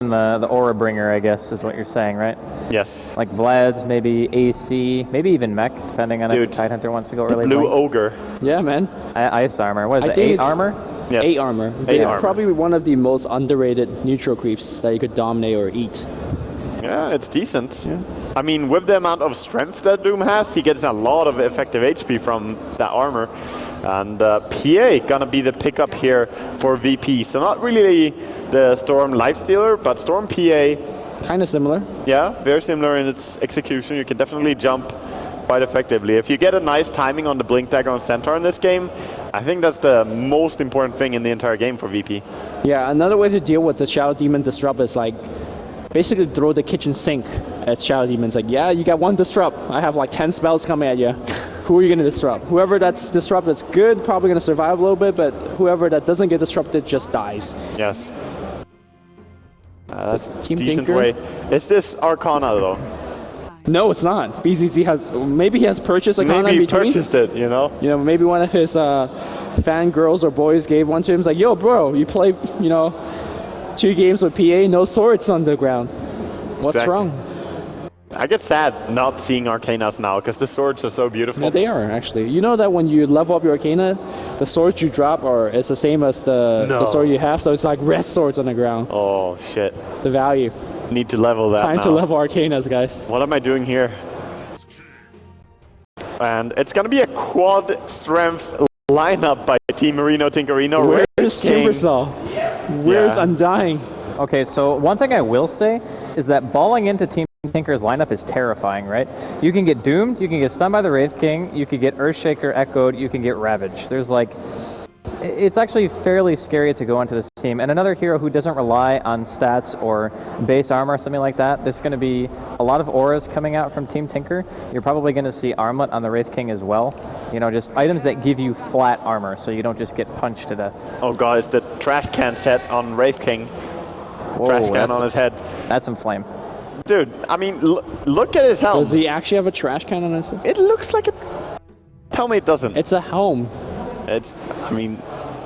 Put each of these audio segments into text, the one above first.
the Aura Bringer, I guess, is what you're saying, right? Yes. Like Vlad's, maybe AC, maybe even Mech, depending on if the Tidehunter wants to go early. Blue Ogre. Yeah, man. Ice Armor. What is it, 8 armor? Yes. 8 armor. They're probably one of the most underrated neutral creeps that you could dominate or eat. Yeah, it's decent. Yeah. I mean, with the amount of strength that Doom has, he gets a lot of effective HP from that armor. And PA gonna be the pickup here for VP. So not really the Storm Lifestealer, but Storm PA. Kind of similar. Yeah, very similar in its execution. You can definitely jump quite effectively. If you get a nice timing on the Blink Dagger on Centaur in this game, I think that's the most important thing in the entire game for VP. Yeah, another way to deal with the Shadow Demon Disrupt is like basically throw the kitchen sink at Shadow Demons. Like, yeah, you got 1 Disrupt. I have like 10 spells coming at you. Who are you going to disrupt? Whoever that's disrupt that's good, probably going to survive a little bit, but whoever that doesn't get disrupted just dies. Yes. That's a decent way. Is this Arcana though? No, it's not. BZZ has, maybe he has purchased Arcana maybe in between. Maybe he purchased it, you know? You know, maybe one of his fan girls or boys gave one to him. It's like, yo, bro, you play, you know, 2 games with PA, no swords on the ground. What's wrong? I get sad not seeing Arcanas now because the swords are so beautiful. Yeah, they are actually. You know that when you level up your Arcana, the swords you drop is the same as the sword you have, so it's like red swords on the ground. Oh shit. The value. Need to level that Time to level Arcanas, guys. What am I doing here? And it's gonna be a quad strength lineup by Team Marino Tinkerino. Where's Timbersaw? Where's Undying? Okay, so one thing I will say is that balling into Team Tinker's lineup is terrifying, right? You can get doomed, you can get stunned by the Wraith King, you can get Earthshaker echoed, you can get Ravaged. There's like, it's actually fairly scary to go into this team. And another hero who doesn't rely on stats or base armor or something like that, there's going to be a lot of auras coming out from Team Tinker. You're probably going to see Armlet on the Wraith King as well. You know, just items that give you flat armor so you don't just get punched to death. Oh guys, the trash can set on Wraith King. Whoa, trash can on his head. That's some flame. Dude, I mean, look at his helm. Does he actually have a trash can on his head? It looks like it. Tell me it doesn't. It's a helm. It's, I mean,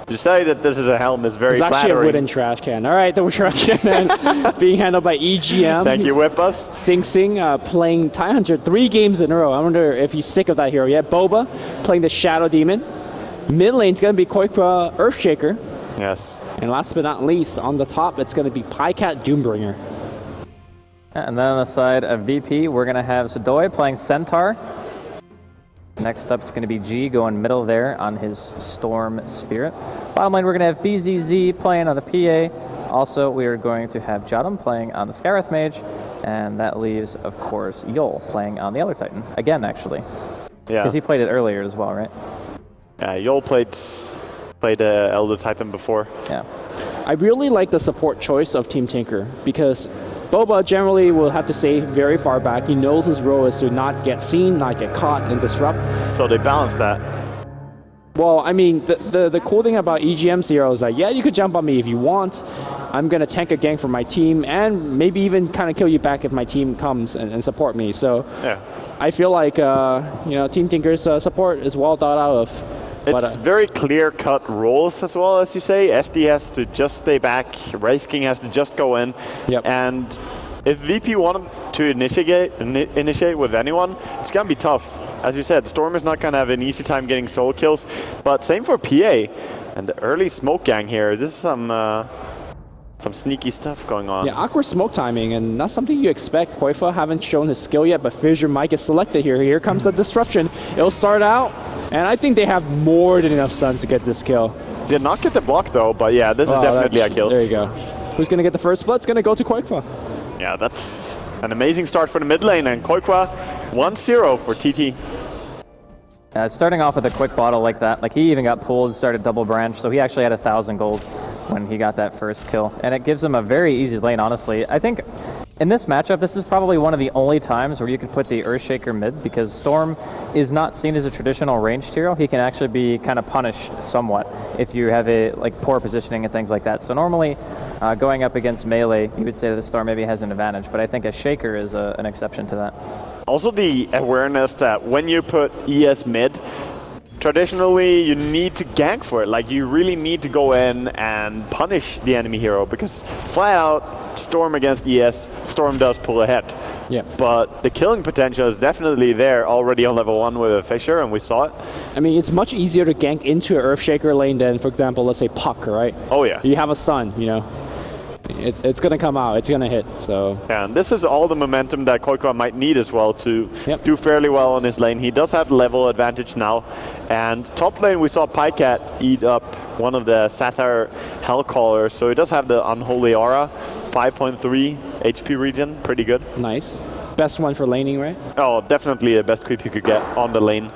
to say that this is a helm is very flattering. It's actually a wooden trash can. All right, the trash can being handled by EGM. Thank you, Whipus. Sing Sing playing Tidehunter 3 games in a row. I wonder if he's sick of that hero yet. Boba playing the Shadow Demon. Mid lane's going to be Koikwa Earthshaker. Yes. And last but not least, on the top, it's going to be Pycat Doombringer. And then on the side of VP, we're going to have Sadoy playing Centaur. Next up, it's going to be G going middle there on his Storm Spirit. Bottom lane, we're going to have BZZ playing on the PA. Also, we are going to have Jadam playing on the Scarith Mage. And that leaves, of course, Yol playing on the Elder Titan. Again, actually. Yeah. Because he played it earlier as well, right? Yeah, Yol played Elder Titan before. Yeah. I really like the support choice of Team Tinker because Boba generally will have to stay very far back. He knows his role is to not get seen, not get caught, and disrupt. So they balance that. Well, I mean, the cool thing about EGM's hero is that, yeah, you could jump on me if you want. I'm going to tank a gank for my team and maybe even kind of kill you back if my team comes and support me. So yeah. I feel like, you know, Team Tinker's support is well thought out of. It's very clear-cut roles as well, as you say. SD has to just stay back. Wraith King has to just go in. Yep. And if VP wanted to initiate with anyone, it's going to be tough. As you said, Storm is not going to have an easy time getting solo kills. But same for PA. And the early smoke gang here. This is some sneaky stuff going on. Yeah, awkward smoke timing, and not something you expect. Koifa haven't shown his skill yet, but Fissure might get selected here. Here comes the disruption. It'll start out. And I think they have more than enough stuns to get this kill. Did not get the block though, but yeah, this is definitely a kill. There you go. Who's going to get the first blood? It's going to go to Koikwa. Yeah, that's an amazing start for the mid lane, and Koikwa 1-0 for TT. Starting off with a quick bottle like that, like he even got pulled and started double branch, so he actually had 1,000 gold when he got that first kill. And it gives him a very easy lane, honestly. I think in this matchup, this is probably one of the only times where you could put the Earthshaker mid, because Storm is not seen as a traditional ranged hero. He can actually be kind of punished somewhat if you have a poor positioning and things like that. So normally, going up against melee, you would say that the Storm maybe has an advantage, but I think a Shaker is an exception to that. Also the awareness that when you put ES mid, traditionally you need to gank for it. Like you really need to go in and punish the enemy hero because flat out Storm against ES, Storm does pull ahead. Yeah. But the killing potential is definitely there already on level 1 with a Fissure, and we saw it. I mean, it's much easier to gank into an Earthshaker lane than, for example, let's say Puck, right? Oh yeah. You have a stun, you know. It's going to come out. It's going to hit. So Yeah, and this is all the momentum that Koikwa might need as well to Yep. do fairly well on his lane. He does have level advantage now. And top lane, we saw Pycat eat up one of the Satire Hellcallers, so he does have the Unholy Aura. 5.3 HP regen, pretty good. nice. Best one for laning, right? Oh, definitely the best creep you could get on the lane.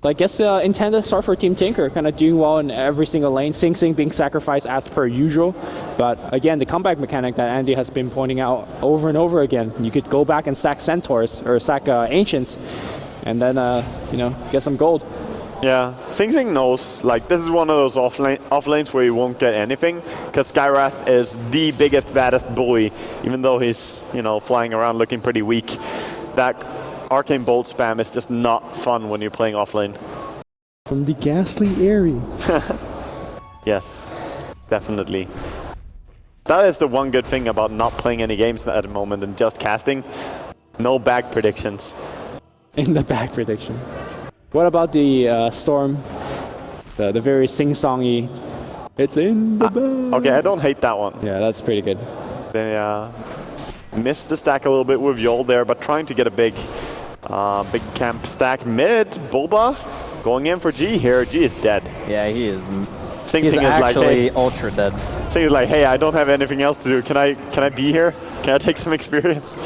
I guess intended start for Team Tinker, kind of doing well in every single lane. Sing Sing being sacrificed as per usual. But again, the comeback mechanic that Andy has been pointing out over and over again. You could go back and stack Centaurs or stack Ancients and then, you know, get some gold. Yeah, Sing Sing knows, like, this is one of those off lanes where you won't get anything, because Skywrath is the biggest, baddest bully, even though he's, you know, flying around looking pretty weak. That Arcane Bolt spam is just not fun when you're playing off lane. From the Ghastly Airy. Yes, definitely. That is the one good thing about not playing any games at the moment and just casting. No bag predictions. In the back prediction. What about the Storm? The very sing-songy, it's in the bag. Okay, I don't hate that one. Yeah, that's pretty good. They missed the stack a little bit with Yol there, but trying to get a big camp stack mid. Boba going in for G here. G is dead. Yeah, he is. Sing He's Sing is like, actually hey, ultra dead. Sing is like, hey, I don't have anything else to do. Can I be here? Can I take some experience?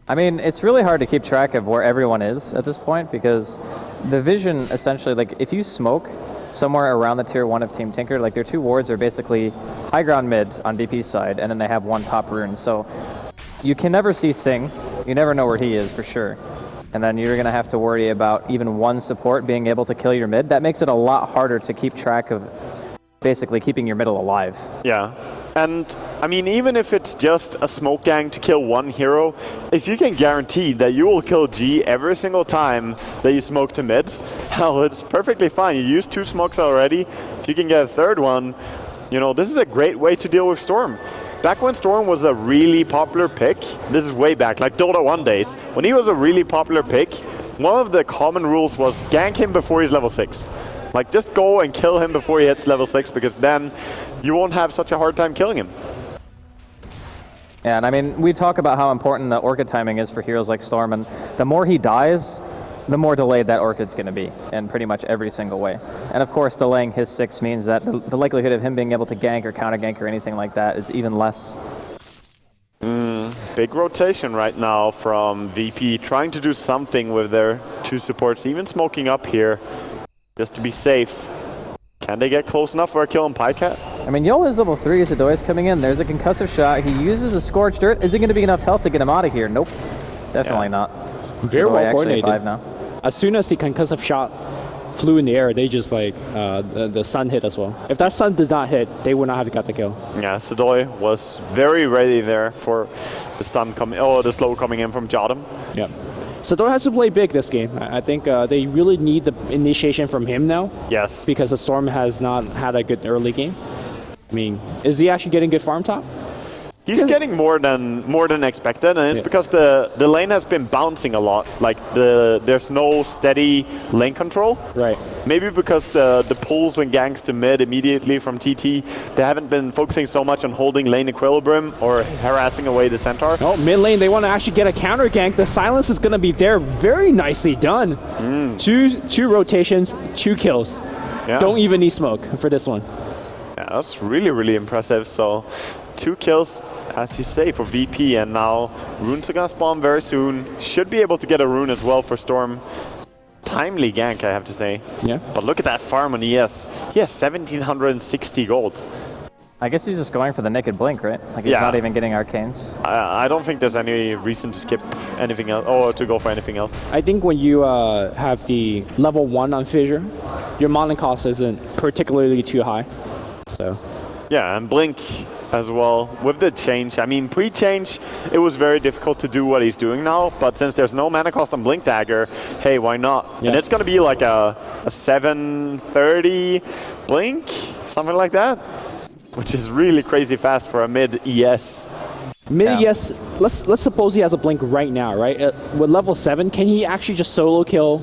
I mean, it's really hard to keep track of where everyone is at this point because the vision essentially, like if you smoke somewhere around the tier 1 of Team Tinker, like their 2 wards are basically high ground mid on VP's side, and then they have 1 top rune. So you can never see Sing. You never know where he is for sure. And then you're going to have to worry about even 1 support being able to kill your mid. That makes it a lot harder to keep track of basically keeping your middle alive. Yeah. And I mean, even if it's just a smoke gang to kill 1 hero, if you can guarantee that you will kill G every single time that you smoke to mid, hell, it's perfectly fine. You used 2 smokes already. If you can get a 3rd one, you know, this is a great way to deal with Storm. Back when Storm was a really popular pick, this is way back, like Dota 1 days, when he was a really popular pick, one of the common rules was gank him before he's level 6. Like, just go and kill him before he hits level 6, because then you won't have such a hard time killing him. Yeah, and I mean, we talk about how important the Orchid timing is for heroes like Storm, and the more he dies, the more delayed that Orchid's going to be in pretty much every single way. And of course, delaying his 6 means that the likelihood of him being able to gank or counter gank or anything like that is even less. Big rotation right now from VP, trying to do something with their 2 supports, even smoking up here, just to be safe. Can they get close enough for a kill on Pycat? I mean, Yol is level 3, Sadoy's coming in. There's a concussive shot. He uses a Scorched Earth. Is it going to be enough health to get him out of here? Nope. Definitely not. Very Sadoy well actually coordinated. 5 now. As soon as the concussive shot flew in the air, they just like, the stun hit as well. If that stun did not hit, they would not have got the kill. Yeah, Sadoy was very ready there for the stun coming, the slow coming in from Jotum. Yeah. Sadoy has to play big this game. I think they really need the initiation from him now. Yes. Because the Storm has not had a good early game. I mean, is he actually getting good farm top? He's getting more than expected, and it's because the lane has been bouncing a lot. Like there's no steady lane control. Right. Maybe because the pulls and ganks to mid immediately from TT, they haven't been focusing so much on holding lane equilibrium or harassing away the Centaur. Oh, mid lane, they want to actually get a counter gank. The silence is going to be there. Very nicely done. Two rotations, 2 kills. Yeah. Don't even need smoke for this one. Yeah, that's really, really impressive. So 2 kills, as you say, for VP, and now runes are gonna spawn very soon. Should be able to get a rune as well for Storm. Timely gank, I have to say. Yeah. But look at that farm on ES. He has 1,760 gold. I guess he's just going for the Naked Blink, right? Like he's not even getting Arcanes. I don't think there's any reason to skip anything else, or to go for anything else. I think when you have the level 1 on Fissure, your mana cost isn't particularly too high. So Yeah, and Blink as well with the change. I mean, pre-change, it was very difficult to do what he's doing now, but since there's no mana cost on Blink Dagger, hey, why not? Yeah. And it's going to be like a 730 Blink, something like that, which is really crazy fast for a mid-ES. Yes, let's suppose he has a blink right now, right? With level 7, can he actually just solo kill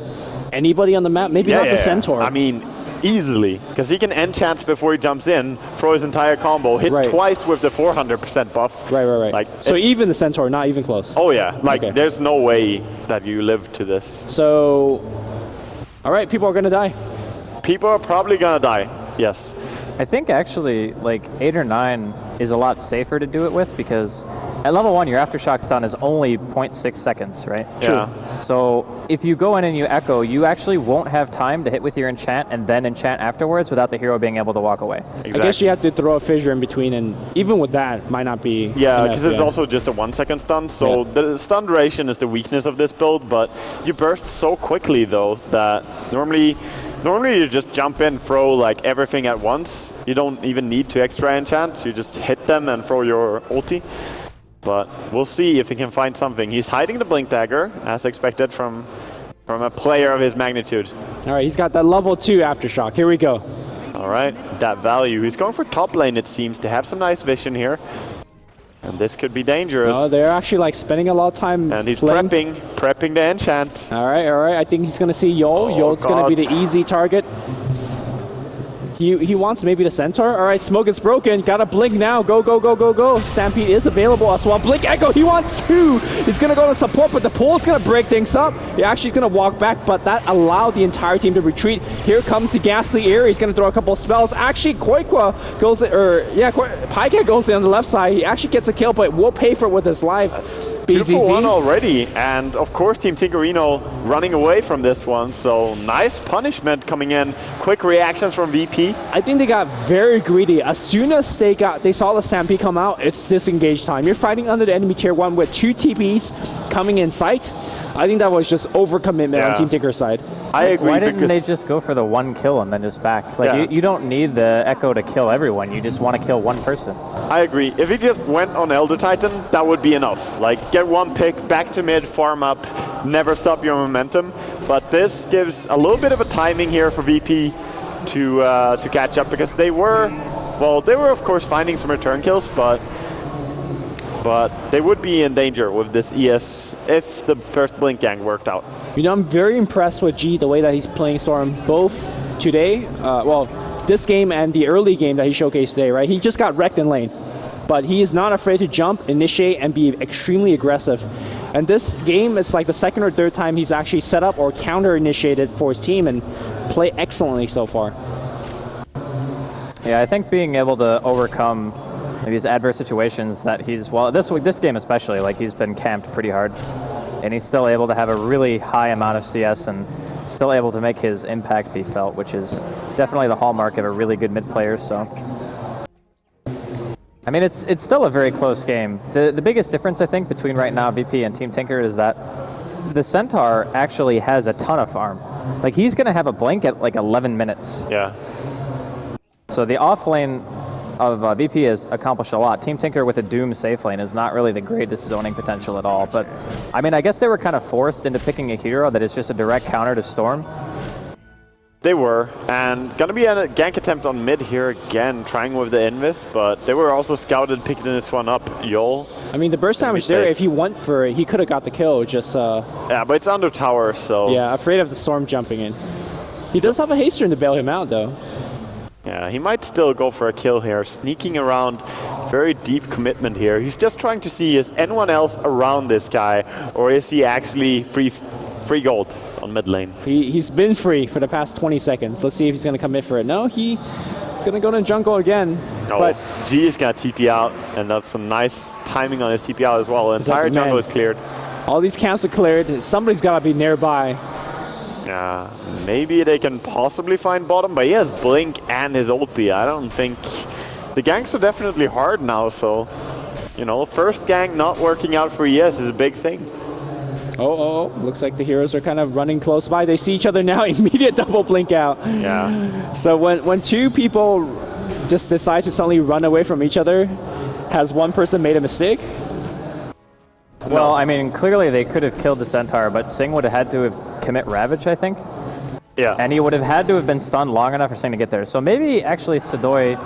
anybody on the map? Maybe not the Centaur. I mean, easily, because he can enchant before he jumps in, throw his entire combo, hit twice with the 400% buff. Right. Like, so even the Centaur, not even close. Oh yeah, like there's no way that you live to this. So, all right, people are gonna die. People are probably gonna die, yes. I think actually like 8 or 9 is a lot safer to do it with, because at level 1 your aftershock stun is only 0.6 seconds, right? Yeah. So if you go in and you echo, you actually won't have time to hit with your enchant and then enchant afterwards without the hero being able to walk away. Exactly. I guess you have to throw a fissure in between, and even with that, might not be Yeah, because it's also just a 1 second stun, so the stun duration is the weakness of this build, but you burst so quickly though that normally you just jump in, throw like everything at once. You don't even need to extra enchant, you just hit them and throw your ulti. But we'll see if he can find something. He's hiding the Blink Dagger, as expected from a player of his magnitude. All right, he's got that level 2 aftershock. Here we go. All right, that value. He's going for top lane, it seems, to have some nice vision here. And this could be dangerous. Oh, they're actually like spending a lot of time. And he's playing. prepping the enchant. All right. I think he's gonna see Yol. Yol's gonna be the easy target. He wants maybe the Centaur. All right, smoke is broken. Gotta blink now. Go. Stampede is available as well. Blink Echo, he wants 2. He's gonna go to support, but the pool's gonna break things up. He actually is gonna walk back, but that allowed the entire team to retreat. Here comes the Ghastly Ear. He's gonna throw a couple of spells. Actually, Koikwa goes, Pyke goes in on the left side. He actually gets a kill, but will pay for it with his life. 2 for 1 already, and of course Team Tinkerino running away from this one, so nice punishment coming in. Quick reactions from VP. I think they got very greedy. As soon as they saw the Stampede come out, it's disengage time. You're fighting under the enemy tier 1 with 2 TPs coming in sight. I think that was just overcommitment on Team Tinker's side. I agree. Why didn't they just go for the 1 kill and then just back? Like you don't need the Echo to kill everyone. You just want to kill 1 person. I agree. If he just went on Elder Titan, that would be enough. Like, get 1 pick, back to mid, farm up, never stop your momentum. But this gives a little bit of a timing here for VP to catch up, because they were of course finding some return kills, but they would be in danger with this ES if the first Blink Gang worked out. You know, I'm very impressed with G, the way that he's playing Storm, both today, this game and the early game that he showcased today, right? He just got wrecked in lane, but he is not afraid to jump, initiate, and be extremely aggressive. And this game is like the 2nd or 3rd time he's actually set up or counter-initiated for his team and play excellently so far. Yeah, I think being able to overcome these adverse situations that this game especially, like he's been camped pretty hard, and he's still able to have a really high amount of CS and still able to make his impact be felt, which is definitely the hallmark of a really good mid player. So, I mean, it's still a very close game. The biggest difference I think between right now VP and Team Tinker is that the Centaur actually has a ton of farm. Like, he's going to have a blink at like 11 minutes. Yeah. So the off lane of VP has accomplished a lot. Team Tinker with a Doom safe lane is not really the greatest zoning potential at all. But, I mean, I guess they were kind of forced into picking a hero that is just a direct counter to Storm. They were, and gonna be a gank attempt on mid here again, trying with the Invis, but they were also scouted picking this one up. Yol. I mean, the burst damage there, if he went for it, he could have got the kill, just... Yeah, but it's under tower, so... Yeah, afraid of the Storm jumping in. He does have a haster to bail him out, though. Yeah, he might still go for a kill here, sneaking around. Very deep commitment here. He's just trying to see, is anyone else around this guy, or is he actually free gold on mid lane? He's been free for the past 20 seconds. Let's see if he's going to commit for it. No, he's going to go to jungle again. Oh, but G is going to TP out, and that's some nice timing on his TP out as well. The entire jungle is cleared. All these camps are cleared. Somebody's got to be nearby. Yeah, maybe they can possibly find bottom, but he has Blink and his ulti. I don't think... The ganks are definitely hard now, so... You know, first gank not working out for ES is a big thing. Oh, looks like the heroes are kind of running close by. They see each other now, immediate double blink out. Yeah. So when two people just decide to suddenly run away from each other? Has one person made a mistake? Well, I mean, clearly they could have killed the Centaur, but Sing would have had to have commit Ravage, I think. Yeah. And he would have had to have been stunned long enough for Sing to get there. So maybe actually Sidoi,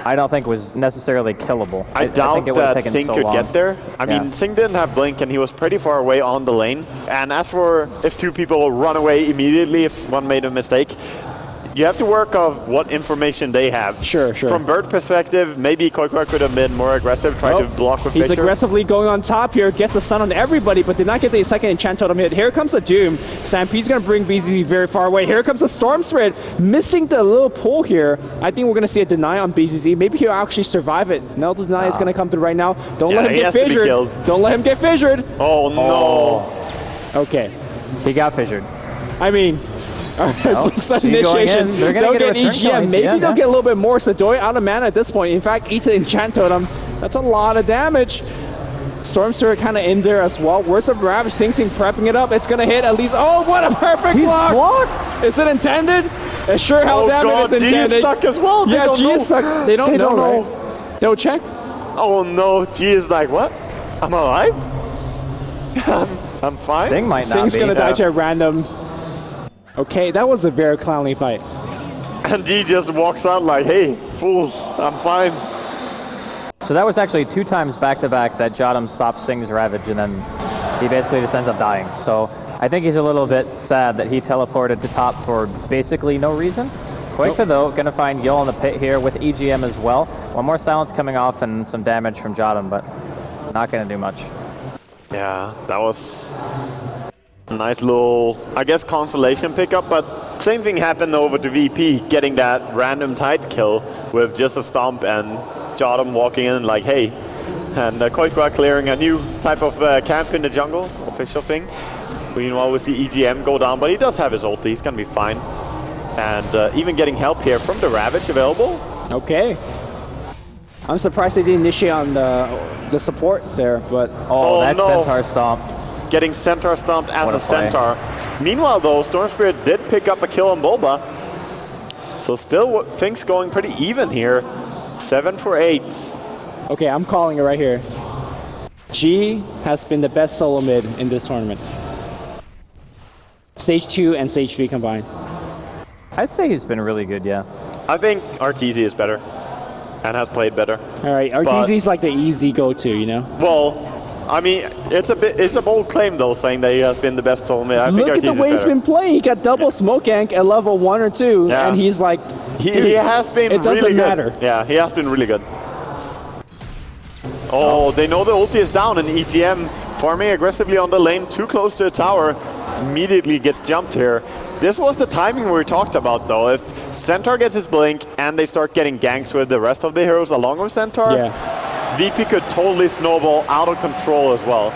I don't think was necessarily killable. I doubt think it would have that taken Sing so could long. get there. I mean, Sing didn't have Blink, and he was pretty far away on the lane. And as for if two people run away immediately if one made a mistake, you have to work off what information they have. Sure. From Bird perspective, maybe Koikoi could have been more aggressive, try to block with He's Fisher. aggressively going on top here, gets the stun on everybody, but did not get the second enchant totem hit. Here comes a Doom. Stampede's going to bring BZZ very far away. Here comes a Storm Spirit, missing the little pull here. I think we're going to see a deny on BZZ. Maybe he'll actually survive it. No, the deny is going to come through right now. Don't let him get fissured. Don't let him get fissured. Oh, no. Okay. He got fissured. I mean, sudden He's going initiation. in. They're gonna They'll get get a return kill on EGM. Maybe EGM, they'll yeah. get a little bit more. Sidoi out of mana at this point. In fact, eats an enchant totem. That's a lot of damage. Storm Spirit kind of in there as well. Words of Ravage, Sing prepping it up. It's going to hit at least. Oh, what a perfect block! blocked. Is it intended? It sure hell damn it is G is intended. stuck as well. Yeah, G is stuck. stuck. They don't know, right? They'll check. Oh, no. G is like, what? I'm alive? I'm fine. Sing might not Sing's be. going to die to a random. Okay, that was a very clowny fight. And G just walks out like, hey, fools, I'm fine. So that was actually 2 times back-to-back that Jotum stopped Sing's Ravage, and then he basically just ends up dying. So I think he's a little bit sad that he teleported to top for basically no reason. Koika, though, going to find Yul in the pit here with EGM as well. One more silence coming off and some damage from Jotum, but not going to do much. Yeah, that was a nice little, I guess, consolation pickup, but same thing happened over to VP, getting that random tight kill with just a stomp and Jotum walking in like, hey, and Koikwa clearing a new type of camp in the jungle, official thing. Meanwhile, we see EGM go down, but he does have his ulti, he's gonna be fine. And even getting help here from the Ravage available. Okay. I'm surprised they didn't initiate on the support there, but... Oh, that's no. Centaur Stomp. Getting Centaur stomped as What a a play. Centaur. Meanwhile, though, Storm Spirit did pick up a kill on Bulba. So still things going pretty even here. 7 for 8. Okay, I'm calling it right here. G has been the best solo mid in this tournament. Stage 2 and Stage 3 combined. I'd say he's been really good, yeah. I think RTZ is better and has played better. All right, RTZ's like the easy go-to, you know? Well, I mean, it's a bold claim though, saying that he has been the best solo mid. I Look think at the RTZ way is he's better. been playing. He got double smoke gank at level 1 or 2, Yeah. and he's like, He dude, has been it doesn't really matter. good. Yeah, he has been really good. Oh, they know the ulti is down, and EGM farming aggressively on the lane, too close to the tower, immediately gets jumped here. This was the timing we talked about, though. If Centaur gets his blink and they start getting ganks with the rest of the heroes along with Centaur, Yeah. VP could totally snowball out of control as well.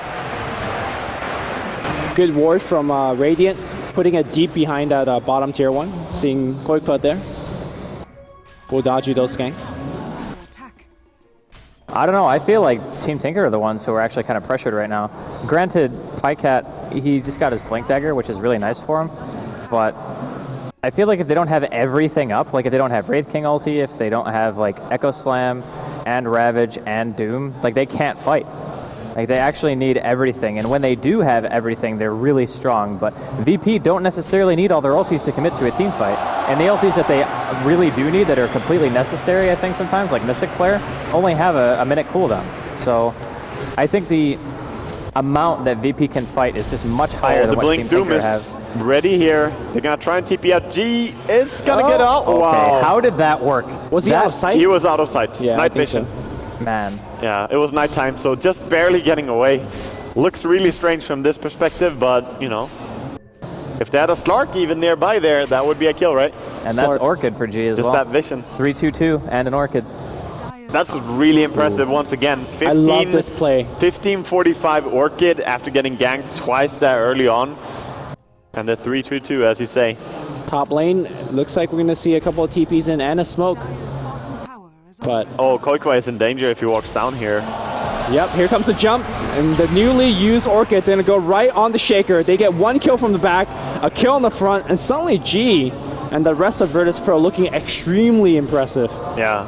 Good ward from Radiant, putting it deep behind that bottom tier 1. Seeing Koikput there. We'll dodge you those ganks. I don't know. I feel like Team Tinker are the ones who are actually kind of pressured right now. Granted, Pycat, he just got his Blink Dagger, which is really nice for him. But I feel like if they don't have everything up, like if they don't have Wraith King ulti, if they don't have like Echo Slam and Ravage and Doom, like they can't fight. Like they actually need everything. And when they do have everything, they're really strong. But VP don't necessarily need all their ultis to commit to a team fight. And the ultis that they really do need that are completely necessary, I think sometimes, like Mystic Flare, only have a minute cooldown. So I think the amount that VP can fight is just much higher than the what Blink Team Doom Tinker is has. ready here. They're gonna try and TP out. G is gonna get out. Okay, Wow. how did that work? Was he out of sight? He was out of sight. Yeah, I Night think vision. so. Man. Yeah, it was nighttime, so just barely getting away. Looks really strange from this perspective, but, you know, if they had a Slark even nearby there, that would be a kill, right? And that's Orchid for G as Just well. that vision. 3-2-2 and an Orchid. That's really impressive once again. 15, I love this play. 1545 Orchid after getting ganked twice that early on. And the 3-2-2, as you say. Top lane, looks like we're going to see a couple of TPs in and a smoke. But, Oh, Koikwa is in danger if he walks down here. yep, here comes the jump. And the newly used Orchid going to go right on the Shaker. They get 1 kill from the back, a kill in the front, and suddenly G and the rest of Virtus.Pro looking extremely impressive. Yeah.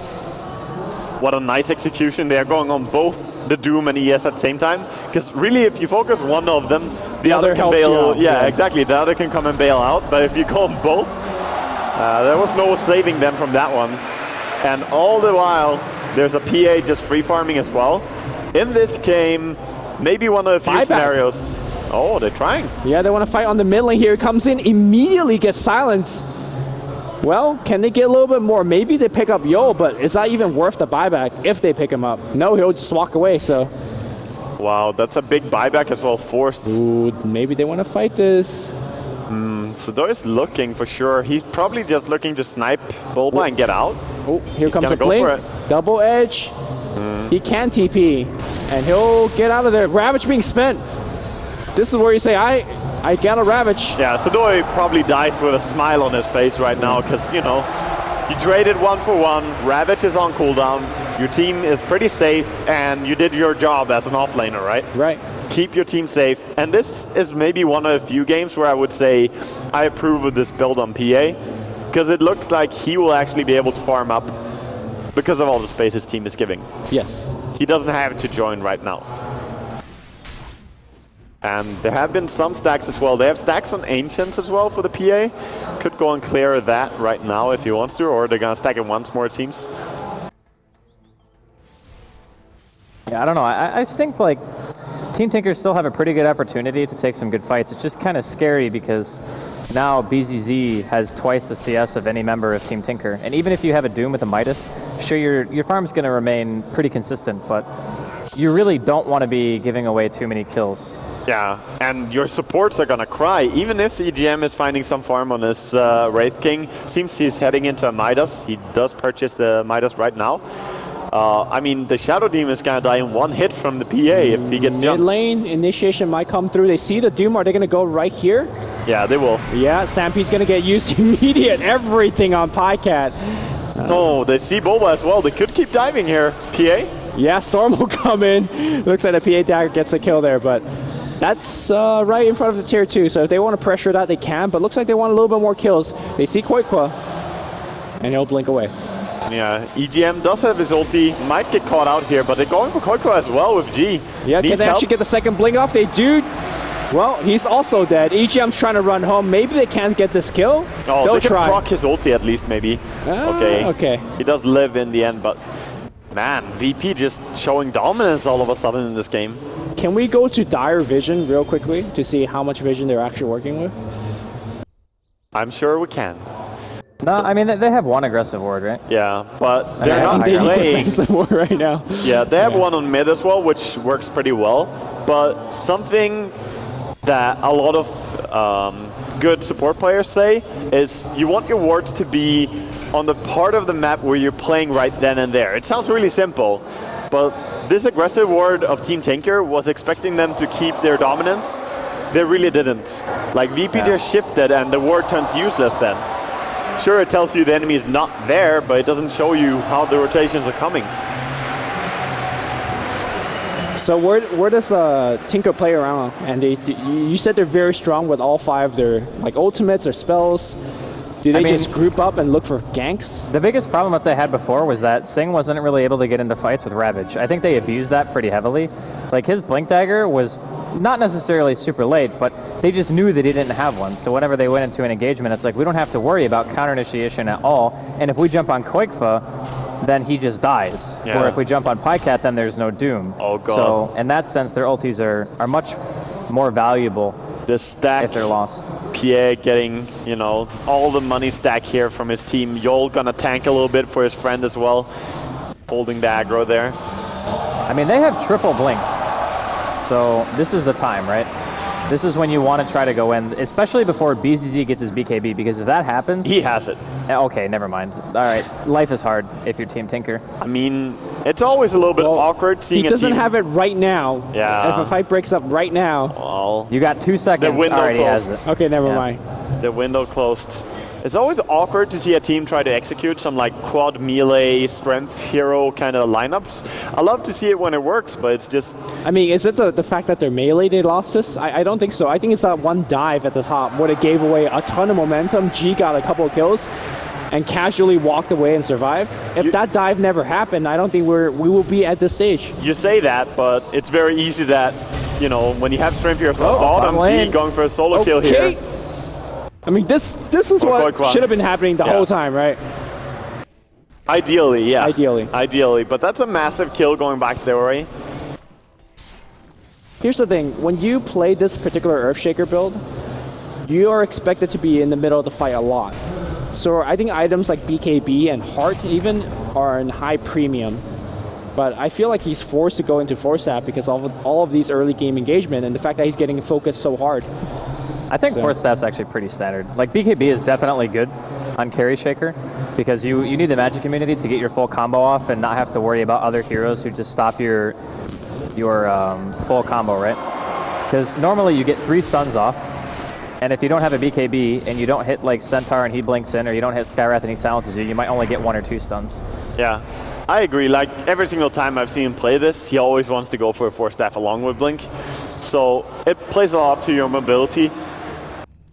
what a nice execution. They are going on both the Doom and ES at the same time. Because really, if you focus one of them, the other can helps you bail. out. Yeah, exactly. The other can come and bail out. But if you call them both, there was no saving them from that one. And all the while, there's a PA just free farming as well. In this game, maybe one of the few scenarios. Oh, they're trying. Yeah, they want to fight on the mid lane here. Comes in, immediately gets silenced. Well, can they get a little bit more? Maybe they pick up Yo, but is that even worth the buyback if they pick him up? No, he'll just walk away, so. Wow, that's a big buyback as well, forced. Ooh, maybe they want to fight this. Sado is looking for sure. He's probably just looking to snipe Bulba and get out. Oh, here He's comes a gonna go blink. for it. Double edge. He can TP, and he'll get out of there. Ravage being spent. This is where you say, I got a Ravage. Yeah, Sadoi probably dies with a smile on his face right now because, you know, you traded 1 for 1, Ravage is on cooldown, your team is pretty safe, and you did your job as an offlaner, right? Right. Keep your team safe. And this is maybe one of the few games where I would say I approve of this build on PA because it looks like he will actually be able to farm up because of all the space his team is giving. Yes. He doesn't have to join right now. And there have been some stacks as well. They have stacks on Ancients as well for the PA. Could go and clear that right now if he wants to, or they're going to stack it once more, it seems. Yeah, I don't know. I think like Team Tinkers still have a pretty good opportunity to take some good fights. It's just kind of scary because now BZZ has twice the CS of any member of Team Tinker. And even if you have a Doom with a Midas, sure, your farm's going to remain pretty consistent, but you really don't want to be giving away too many kills. Yeah, and your supports are gonna cry. Even if EGM is finding some farm on his Wraith King, seems he's heading into a Midas. He does purchase the Midas right now. I mean, the Shadow Demon is gonna die in one hit from the PA if he gets jumped. Mid lane, initiation might come through. They see the Doom. Are they gonna go right here? Yeah, they will. Yeah, Stampede's gonna get used immediate everything on Pycat. No, they see Boba as well. They could keep diving here, PA. Yeah, Storm will come in. Looks like the PA dagger gets a kill there, but that's right in front of the tier 2, so if they want to pressure that, they can, but looks like they want a little bit more kills. They see Koikwa, and he'll blink away. Yeah, EGM does have his ulti, might get caught out here, but they're going for Koikwa as well with G. Yeah, Needs can they help. actually get the second blink off? They do. Well, he's also dead. EGM's trying to run home. Maybe they can't get this kill. Oh, They'll they can try. proc his ulti at least, maybe. Okay. He does live in the end, but man, VP just showing dominance all of a sudden in this game. Can we go to Dire Vision real quickly to see how much vision they're actually working with? I'm sure we can. No, I mean, they have one aggressive ward, right? Yeah, but they're I not think they playing. Defensive war right now. Yeah, they have one on mid as well, which works pretty well. But something that a lot of good support players say is you want your wards to be on the part of the map where you're playing right then and there. It sounds really simple, but this aggressive ward of Team Tinker was expecting them to keep their dominance. They really didn't. Like VP just shifted and the ward turns useless then. Sure, it tells you the enemy is not there, but it doesn't show you how the rotations are coming. So where does Tinker play around? And you said they're very strong with all 5 their like ultimates or spells. Do they just group up and look for ganks? The biggest problem that they had before was that Singh wasn't really able to get into fights with Ravage. I think they abused that pretty heavily. Like his Blink Dagger was not necessarily super late, but they just knew that he didn't have one. So whenever they went into an engagement, it's like, we don't have to worry about counter initiation at all. And if we jump on Koikfa, then he just dies. Yeah. Or if we jump on Pycat, then there's no Doom. Oh god. So in that sense, their ultis are much more valuable The stack, if they're lost. Pierre getting, you know, all the money stack here from his team. Yol gonna tank a little bit for his friend as well. Holding the aggro there. I mean, they have triple blink. So this is the time, right? This is when you want to try to go in, especially before BZZ gets his BKB, because if that happens... He has it. Okay, never mind. All right, life is hard if you're Team Tinker. I mean, it's always a little bit awkward seeing He doesn't have it right now. Yeah. If a fight breaks up right now. Well, You got 2 seconds. the window All right, he has closed. it. Okay, never Yeah. mind. The window closed. It's always awkward to see a team try to execute some like quad melee strength hero kind of lineups. I love to see it when it works, but it's just... I mean, is it the fact that they're melee they lost this? I don't think so. I think it's that one dive at the top where they gave away a ton of momentum. G got a couple of kills. and casually walked away and survived. If that dive never happened, I don't think we will be at this stage. You say that, but it's very easy that, you know, when you have strength here, so bottom G going for a solo kill here. I mean, this is what should have been happening the whole time, right? Ideally, yeah. Ideally. But that's a massive kill going back there, right? Here's the thing. When you play this particular Earthshaker build, you are expected to be in the middle of the fight a lot. So I think items like BKB and Heart even are in high premium. But I feel like he's forced to go into Force Staff because of all of these early game engagement and the fact that he's getting focused so hard. I think Force Staff's actually pretty standard. Like BKB is definitely good on Carry Shaker because you need the magic immunity to get your full combo off and not have to worry about other heroes who just stop your full combo, right? Because normally you get 3 stuns off, and if you don't have a BKB and you don't hit like Centaur and he blinks in, or you don't hit Skywrath and he silences you, you might only get 1 or 2 stuns. Yeah, I agree. Like every single time I've seen him play this, he always wants to go for a Force Staff along with Blink. So it plays a lot up to your mobility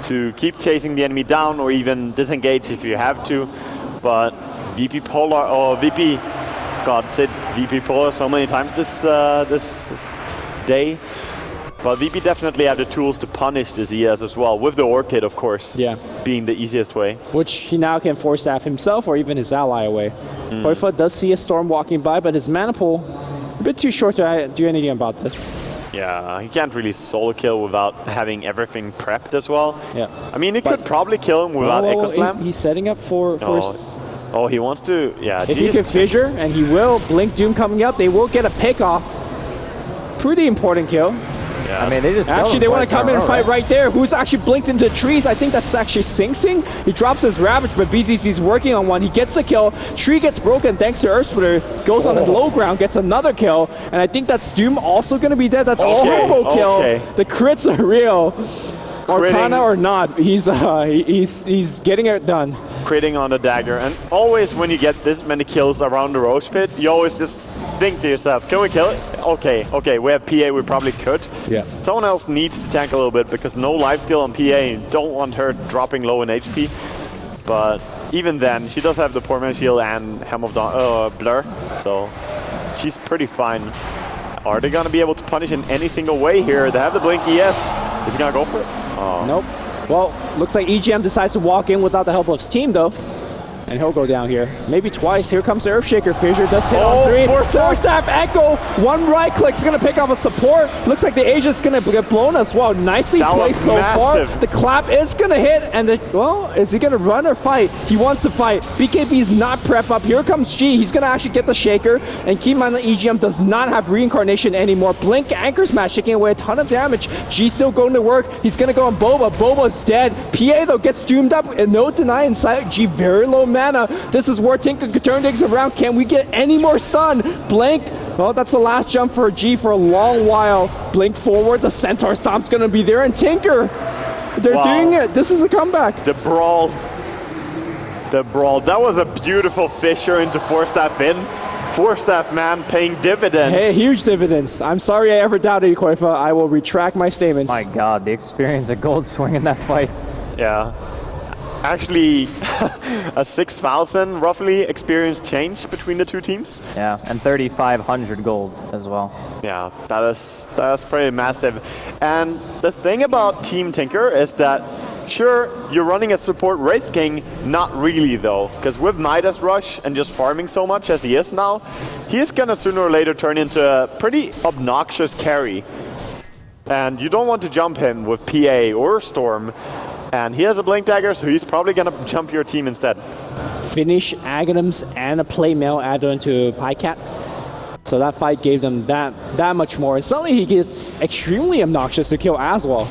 to keep chasing the enemy down or even disengage if you have to. But VP Polar or VP, God said VP Polar so many times this day. But VP definitely have the tools to punish the Zias as well, with the Orchid, of course, being the easiest way. Which he now can Force Staff himself or even his ally away. Koifa does see a Storm walking by, but his mana pool a bit too short to do anything about this. Yeah, he can't really solo kill without having everything prepped as well. Yeah. I mean, he could probably kill him without Echo Slam. He's setting up for Oh, he wants to, yeah. If he can fissure, and he will, Blink Doom coming up, they will get a pick off. Pretty important kill. Yeah. I mean, they just actually, they want to come in and fight right there. Who's actually blinked into trees? I think that's actually Sing Sing. He drops his Ravage, but BZC's working on one. He gets the kill. Tree gets broken thanks to Earth Splitter. Goes on his low ground, gets another kill. And I think that's Doom also going to be dead. That's combo kill. The crits are real. Arcana or not, he's getting it done. Critting on the dagger. And always when you get this many kills around the Roche Pit, you always just think to yourself, can we kill it? Okay, we have PA, we probably could. Yeah. Someone else needs to tank a little bit because no lifesteal on PA, and you don't want her dropping low in HP. But even then, she does have the Poor Shield and Helm of Blur, so she's pretty fine. Are they gonna be able to punish in any single way here? They have the blink, yes. Is he gonna go for it? Oh. Nope. Well, looks like EGM decides to walk in without the help of his team, though. And he'll go down here. Maybe twice. Here comes the Earthshaker. Fissure does hit on 3. Force Staff Echo. One right click is going to pick off a support. Looks like the Asia's going to get blown as well. Nicely placed so far. The clap is going to hit. And well, is he going to run or fight? He wants to fight. BKB's not prep up. Here comes G. He's going to actually get the Shaker. And keep in mind that EGM does not have reincarnation anymore. Blink Anchor Smash taking away a ton of damage. G still going to work. He's going to go on Boba. Boba's dead. PA, though, gets doomed up. And no deny inside. G very low mana. This is where Tinker could turn things around. Can we get any more stun? Blink. Well, that's the last jump for G for a long while. Blink forward. The Centaur Stomp's going to be there. And Tinker, they're doing it. This is a comeback. The brawl. That was a beautiful fissure into Force Staff in. Force Staff, man, paying dividends. Hey, huge dividends. I'm sorry I ever doubted you, Koifa. I will retract my statements. My God, the experience of Gold swing in that fight. Yeah. Actually, a 6,000 roughly experience change between the two teams. Yeah, and 3,500 gold as well. Yeah, that is pretty massive. And the thing about Team Tinker is that, sure, you're running a support Wraith King, not really though, because with Midas Rush and just farming so much as he is now, he is gonna sooner or later turn into a pretty obnoxious carry. And you don't want to jump him with PA or Storm. And he has a Blink Dagger, so he's probably going to jump your team instead. Finish Aghanims and a Play Mail add-on to Pycat. So that fight gave them that much more. And suddenly he gets extremely obnoxious to kill as well.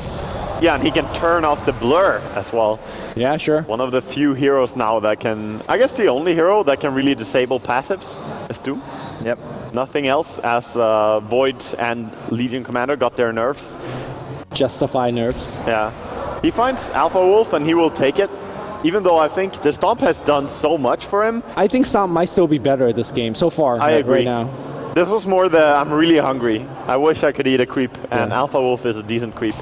Yeah, and he can turn off the blur as well. Yeah, sure. One of the few heroes now that can, I guess the only hero that can really disable passives is Doom. Yep. Nothing else, as Void and Legion Commander got their nerfs. Justify nerfs. Yeah. He finds Alpha Wolf and he will take it, even though I think the Stomp has done so much for him. I think Stomp might still be better at this game so far. I agree. Right now. This was more the I'm really hungry. I wish I could eat a creep, and Alpha Wolf is a decent creep.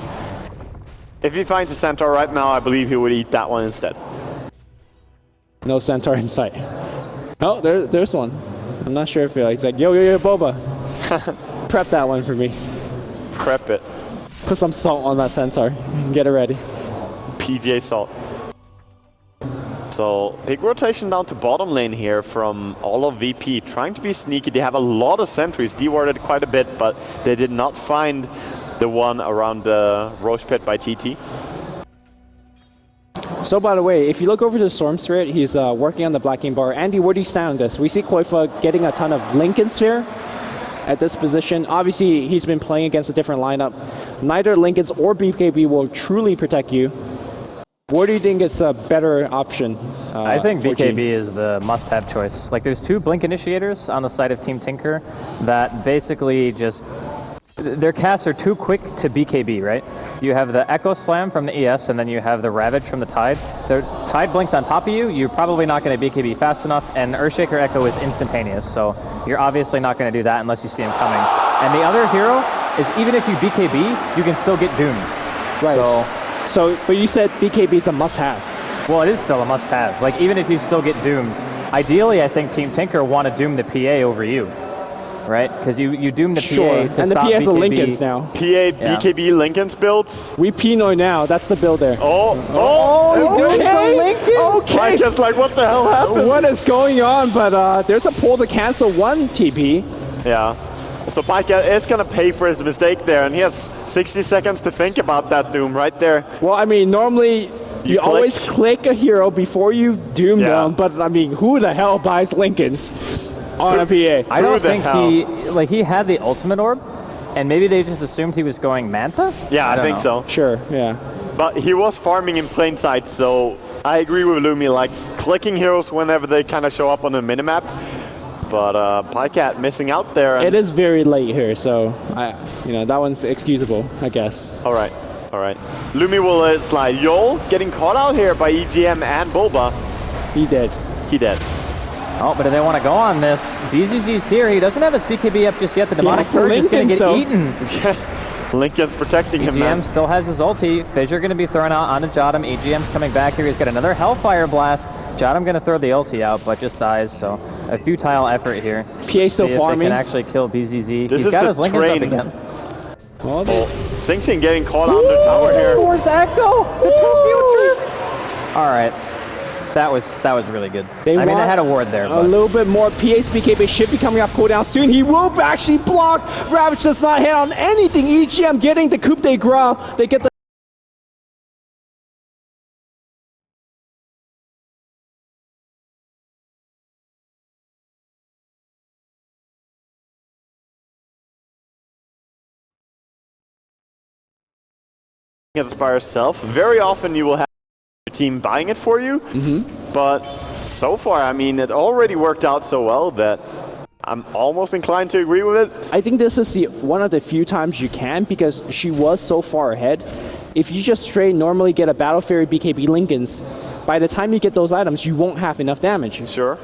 If he finds a Centaur right now, I believe he would eat that one instead. No Centaur in sight. Oh, there's one. I'm not sure if it's like, yo, Boba. Prep that one for me. Prep it. Put some salt on that Centaur. Get it ready. PJ salt. So big rotation down to bottom lane here from all of VP, trying to be sneaky. They have a lot of sentries, dewarded quite a bit, but they did not find the one around the Roche Pit by TT. So by the way, if you look over to Storm Spirit, he's working on the Black Game Bar. Andy, where do you stand on this? We see Koifa getting a ton of Lincolns here at this position. Obviously, he's been playing against a different lineup. Neither Lincolns or BKB will truly protect you. What do you think is a better option? I think for BKB team? is the must-have choice. Like, there's 2 Blink Initiators on the side of Team Tinker that basically just... Their casts are too quick to BKB, right? You have the Echo Slam from the ES, and then you have the Ravage from the Tide. The Tide blinks on top of you, you're probably not going to BKB fast enough, and Earthshaker Echo is instantaneous, so you're obviously not going to do that unless you see him coming. And the other hero is even if you BKB, you can still get doomed. Right. But you said BKB is a must-have. Well, it is still a must-have. Like, even if you still get doomed, ideally, I think Team Tinker want to doom the PA over you, right? Because you doom the PA to and stop the PA has BKB. a Lincolns now. BKB Lincoln's builds. We Pinoy now. That's the build there. Okay. Just like, what the hell happened? What is going on? But there's a pull to cancel one TP. Yeah. So Paika is going to pay for his mistake there, and he has 60 seconds to think about that doom right there. Well, I mean, normally you always click a hero before you doom them, but I mean, who the hell buys Lincolns on a PA? I don't think he had the ultimate orb, and maybe they just assumed he was going Manta? Yeah, I think so. Sure, yeah. But he was farming in plain sight, so I agree with Lumi, like clicking heroes whenever they kind of show up on the minimap. But Pycat missing out there. It is very late here, so that one's excusable, I guess. All right. Lumi will slide. Yol getting caught out here by EGM and Boba. He did. Oh, but do they want to go on this? BZZ's here. He doesn't have his BKB up just yet. The Demonic Surge is going to get eaten. Lincoln's protecting him, man. EGM still has his ulti. Fissure going to be thrown out onto Jottam. EGM's coming back here. He's got another Hellfire Blast. Jottam going to throw the ulti out, but just dies, so a futile effort here. PA still farming. They can actually kill BZZ. He's got his Lincolns up again. Sing Sing getting caught on the tower here. Where's Echo? The Tokyo Drift! All right. That was really good. I mean, they had a ward there. A little bit more. PA's BKB should be coming off cooldown soon. He will actually block. Ravage does not hit on anything. EGM getting the coup de grace. They get the by yourself. Very often you will have your team buying it for you, but so far, I mean, it already worked out so well that I'm almost inclined to agree with it. I think this is one of the few times you can, because she was so far ahead. If you just straight normally get a Battle Fairy BKB Lincolns, by the time you get those items, you won't have enough damage. Sure.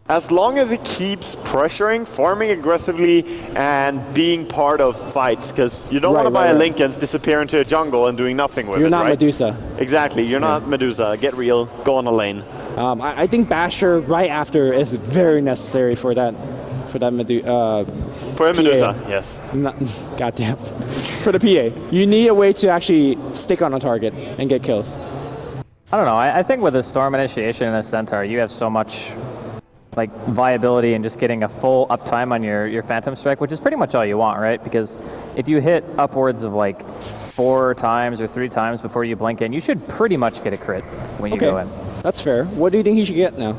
As long as he keeps pressuring, farming aggressively, and being part of fights, because you don't want to buy a Lincolns, disappear into a jungle, and doing nothing with it, You're not Medusa. Exactly. You're not Medusa. Get real. Go on a lane. I think Basher right after is very necessary for that Medusa. For a Medusa, yes. Goddamn. For the PA. You need a way to actually stick on a target and get kills. I don't know. I think with a Storm Initiation and a Centaur, you have so much like viability and just getting a full uptime on your Phantom Strike, which is pretty much all you want, right? Because if you hit upwards of like 4 times or 3 times before you blink in, you should pretty much get a crit when you go in. That's fair. What do you think he should get now?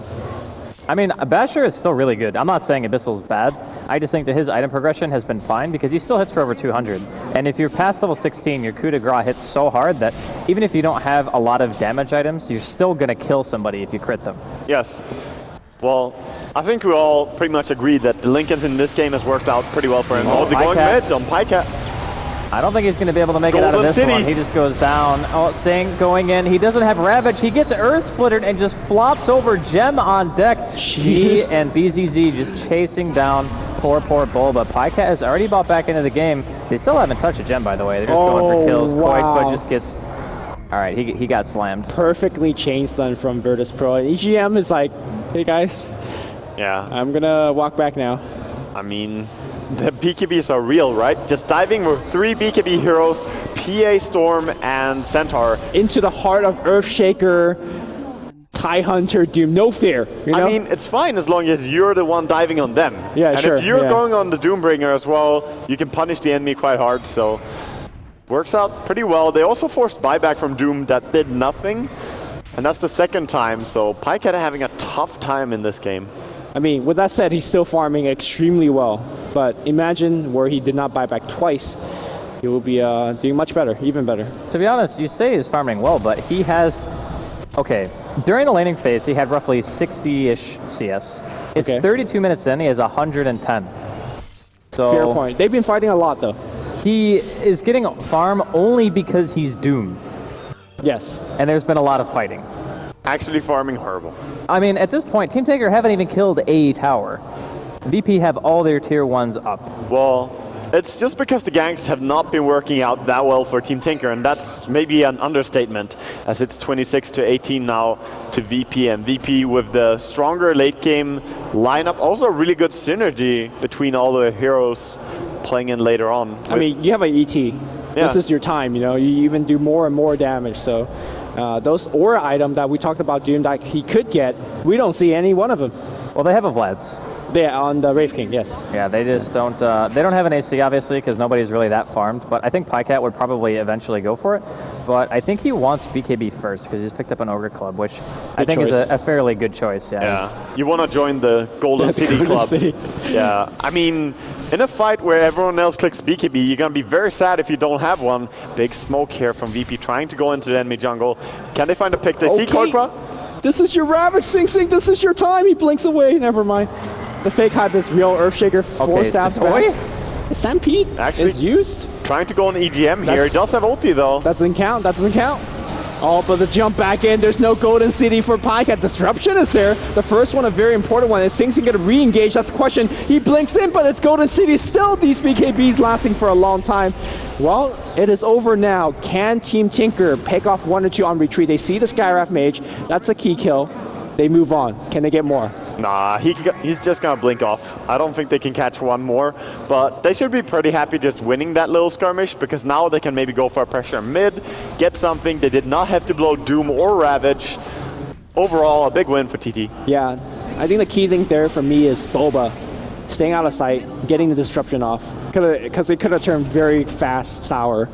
I mean, Basher is still really good. I'm not saying Abyssal's bad. I just think that his item progression has been fine because he still hits for over 200. And if you're past level 16, your coup de grace hits so hard that even if you don't have a lot of damage items, you're still going to kill somebody if you crit them. Yes. Well, I think we all pretty much agree that the Lincolns in this game has worked out pretty well for him. Oh, they're going mid on Pycat. I don't think he's going to be able to make it out of this one. He just goes down. Oh, Sing going in. He doesn't have Ravage. He gets Earth Splittered and just flops over Gem on deck. He and BZZ just chasing down poor Bulba. Pycat has already bought back into the game. They still haven't touched a Gem, by the way. They're just going for kills. Koidfoot just gets All right, he got slammed. Perfectly chain stun from Virtus.Pro. And EGM is like, hey guys, Yeah. I'm gonna walk back now. I mean, the BKBs are real, right? Just diving with 3 BKB heroes, PA, Storm, and Centaur. Into the heart of Earthshaker, TIE Hunter, Doom. No fear. You know? I mean, it's fine as long as you're the one diving on them. Yeah, and sure, if you're yeah. going on the Doombringer as well, you can punish the enemy quite hard, so works out pretty well. They also forced buyback from Doom that did nothing, and that's the second time, so Pycat having a tough time in this game. I mean, with that said, he's still farming extremely well. But imagine where he did not buy back twice. He will be doing much better, even better. To be honest, you say he's farming well, but he has... Okay, during the laning phase, he had roughly 60-ish CS. It's Okay. 32 minutes in, he has 110. So Fair point. They've been fighting a lot, though. he is getting farm only because he's Doom. Yes. And there's been a lot of fighting. Actually farming horrible. I mean, at this point, Team Taker haven't even killed a tower. VP have all their tier 1s up. Well, it's just because the ganks have not been working out that well for Team Tinker, and that's maybe an understatement, as it's 26-18 now to VP, and VP with the stronger late game lineup, also a really good synergy between all the heroes playing in later on. I mean, you have an ET. Yeah. This is your time, you know. You even do more and more damage. So those aura item that we talked about Doom that he could get, we don't see any one of them. Well, they have a Vlad's. They're on the Wraith King, yes. Yeah, they just don't. They don't have an AC obviously because nobody's really that farmed. But I think Pycat would probably eventually go for it. But I think he wants BKB first because he's picked up an Ogre Club, which I think is a fairly good choice. Yeah. Yeah, you want to join the Golden City Golden Club. City. Yeah, I mean, in a fight where everyone else clicks BKB, you're going to be very sad if you don't have one. Big smoke here from VP trying to go into the enemy jungle. Can they find a pick? They see Korkra? This is your Ravage, Sing Sing. This is your time. He blinks away. Never mind. The fake hype is real. Earthshaker, 4 stabs back. The Stampede Actually- is used. Trying to go on EGM here. That's- He does have ulti though. That doesn't count. That doesn't count. Oh, but the jump back in. There's no Golden City for Pycat. Disruption is there. The first one, a very important one. Is Sing Sing going to re-engage? That's the question. He blinks in, but it's Golden City. Still, these BKBs lasting for a long time. Well, it is over now. Can Team Tinker pick off 1 or 2 on retreat? They see the Skywrath Mage. That's a key kill. They move on. Can they get more? Nah, he's just going to blink off. I don't think they can catch one more, but they should be pretty happy just winning that little skirmish because now they can maybe go for a pressure mid, get something. They did not have to blow Doom or Ravage. Overall, a big win for TT. Yeah, I think the key thing there for me is Boba staying out of sight, getting the disruption off, because it could have turned very fast sour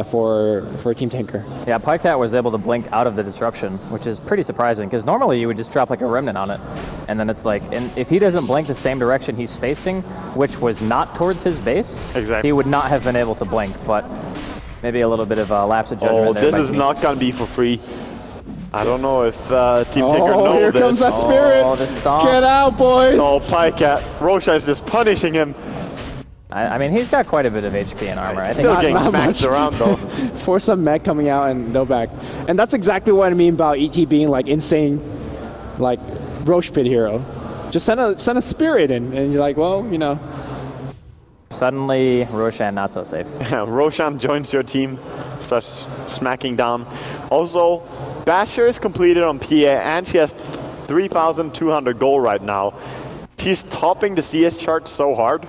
for Team Tinker. Yeah, Pycat was able to blink out of the disruption, which is pretty surprising because normally you would just drop like a remnant on it, and then it's like, and if he doesn't blink the same direction he's facing, which was not towards his base, Exactly. he would not have been able to blink. But maybe a little bit of a lapse of judgment. Oh, there this might is be. not going to be for free. I don't know if Team Tinker know Oh, here this. comes that spirit. Oh, the stomp. Get out, boys. Oh, Pycat. Rosha is just punishing him. I mean, he's got quite a bit of HP and armor. I think Still getting not smacked much. around though. For some mech coming out and no back. And that's exactly what I mean about ET being like insane, like Roche Pit hero. Just send a spirit in, and you're like, well, you know. suddenly Roshan not so safe. Roshan joins your team, starts smacking down. Also, Basher is completed on PA and she has 3,200 gold right now. She's topping the CS chart so hard.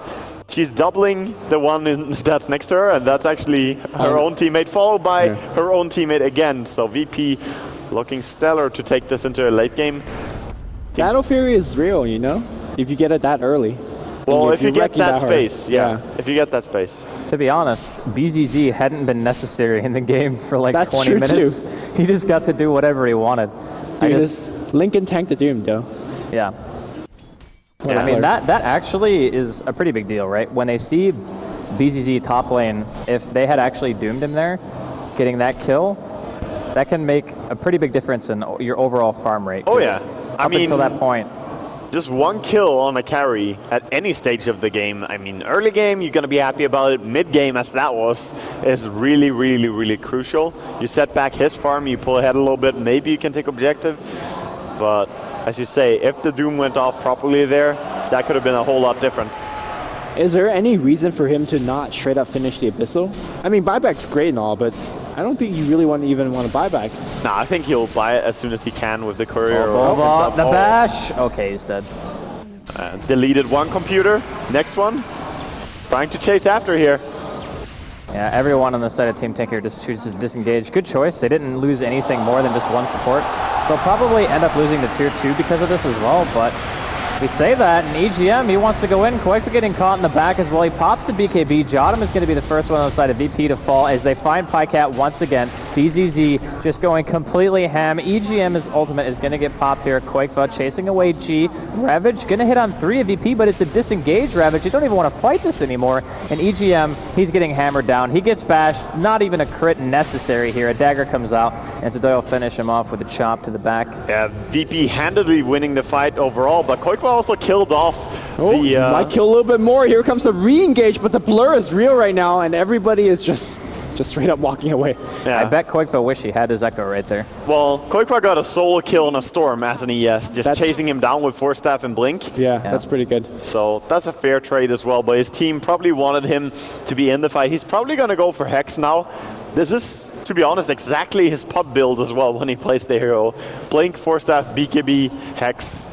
She's doubling the one that's next to her, and that's actually her own teammate, followed by her own teammate again. So VP looking stellar to take this into a late game. Battle Fury is real, you know? If you get it that early. Well, And if you get wreck it that hard. space, yeah. If you get that space. To be honest, BZZ hadn't been necessary in the game for like That's 20 true, minutes. He just got to do whatever he wanted. I Dude, just, this Lincoln tanked the Doom, though. yeah. Yeah. I mean, that actually is a pretty big deal, right? When they see BZZ top lane, if they had actually doomed him there, getting that kill, that can make a pretty big difference in your overall farm rate. Oh, yeah. I Up mean, until that point. just one kill on a carry at any stage of the game. I mean, early game, you're going to be happy about it. Mid game, as that was, is really, really, really crucial. You set back his farm, you pull ahead a little bit, maybe you can take objective. But as you say, if the Doom went off properly there, that could have been a whole lot different. Is there any reason for him to not straight up finish the Abyssal? I mean, buyback's great and all, but I don't think you really even want to buy back. Nah, I think he'll buy it as soon as he can with the courier. The bash. Okay, he's dead. Deleted one computer. Next one. Trying to chase after here. Yeah, everyone on the side of Team Tinker just chooses to disengage. Good choice. They didn't lose anything more than just one support. They'll probably end up losing the tier 2 because of this as well, but we say that, and EGM, he wants to go in. Koifa getting caught in the back as well. He pops the BKB. Jottam is going to be the first one on the side of VP to fall as they find PyCat once again. BZZ just going completely ham. EGM's ultimate is going to get popped here. Koifa chasing away G. Ravage going to hit on 3 of VP, but it's a disengaged Ravage. You don't even want to fight this anymore. And EGM, he's getting hammered down. He gets bashed. Not even a crit necessary here. A dagger comes out, and Todoy will finish him off with a chop to the back. Yeah, VP handedly winning the fight overall, but Koifa also killed off the... might kill a little bit more. Here comes the re-engage, but the blur is real right now, and everybody is just straight up walking away. Yeah. I bet Koifa wish he had his Echo right there. Well, Koifa got a solo kill on a Storm as an ES, just chasing him down with Force Staff and Blink. Yeah, that's pretty good. So that's a fair trade as well, but his team probably wanted him to be in the fight. He's probably going to go for Hex now. This is, to be honest, exactly his pub build as well when he plays the hero. Blink, Force Staff, BKB, Hex.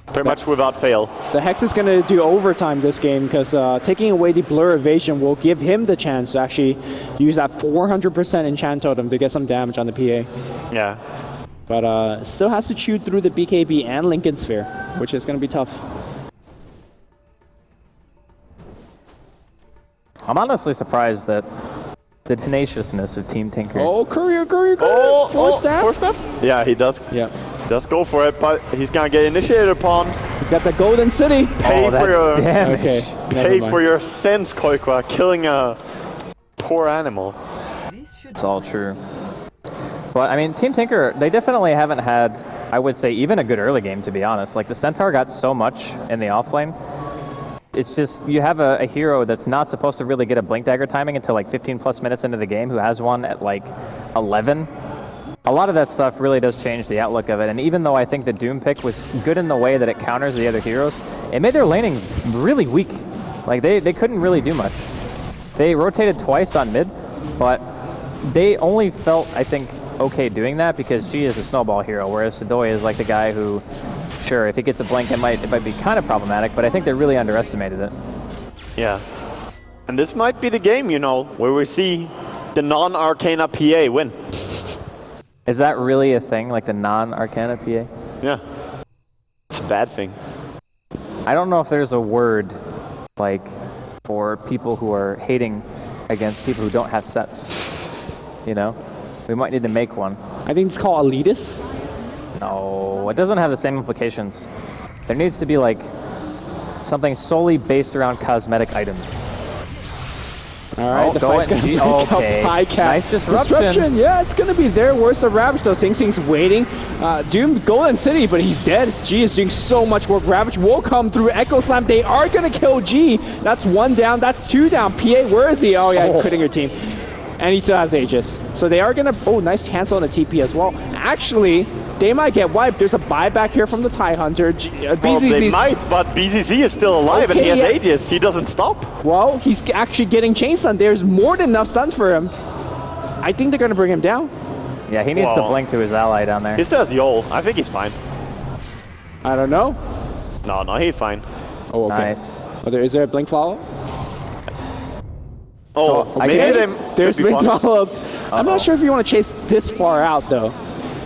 Pretty much without fail. The Hex is going to do overtime this game because taking away the blur evasion will give him the chance to actually use that 400% enchant totem to get some damage on the PA. Yeah. But still has to chew through the BKB and Lincoln Sphere, which is going to be tough. I'm honestly surprised that the tenaciousness of Team Tinker. Oh, courier, Force Staff? Yeah, he does. Yeah. Just go for it, but he's gonna get initiated upon. He's got the Golden City. Pay for your damage. Okay. Pay for your sins, Koikwa, killing a poor animal. It's all true. But I mean, Team Tinker, they definitely haven't had, I would say, even a good early game, to be honest. Like the Centaur got so much in the offlane. It's just, you have a hero that's not supposed to really get a Blink Dagger timing until like 15 plus minutes into the game, who has one at like 11. A lot of that stuff really does change the outlook of it, and even though I think the Doom pick was good in the way that it counters the other heroes, it made their laning really weak. Like, they couldn't really do much. They rotated twice on mid, but they only felt, I think, okay doing that because she is a snowball hero, whereas Todoy is like the guy who, sure, if he gets a blink, it might be kind of problematic, but I think they really underestimated it. Yeah. And this might be the game, you know, where we see the non-Arcana PA win. Is that really a thing, like the non-Arcana PA? Yeah. It's a bad thing. I don't know if there's a word, like, for people who are hating against people who don't have sets. You know? We might need to make one. I think it's called elitist. No, it doesn't have the same implications. There needs to be, like, something solely based around cosmetic items. All right, the fight's going to pick up PyCat. Nice disruption. Yeah, it's going to be there. Where's the Ravage, though? Sing Sing's waiting. Doom, Golden City, but he's dead. G is doing so much work. Ravage will come through. Echo Slam, they are going to kill G. That's 1 down. That's 2 down. PA, where is he? Oh, yeah, he's quitting your team. And he still has Aegis. So they are going to... Oh, nice cancel on the TP as well. Actually, they might get wiped. There's a buyback here from the TIE Hunter. Well, they might, but BZZ is still alive and he has Aegis. He doesn't stop. Well, he's actually getting chain stun. There's more than enough stuns for him. I think they're going to bring him down. Yeah, he needs to blink to his ally down there. He still has Yol. I think he's fine. I don't know. No, he's fine. Oh, okay. Nice. Oh, is there a blink follow? Oh, so, maybe there's blink follow-ups. I'm not sure if you want to chase this far out, though.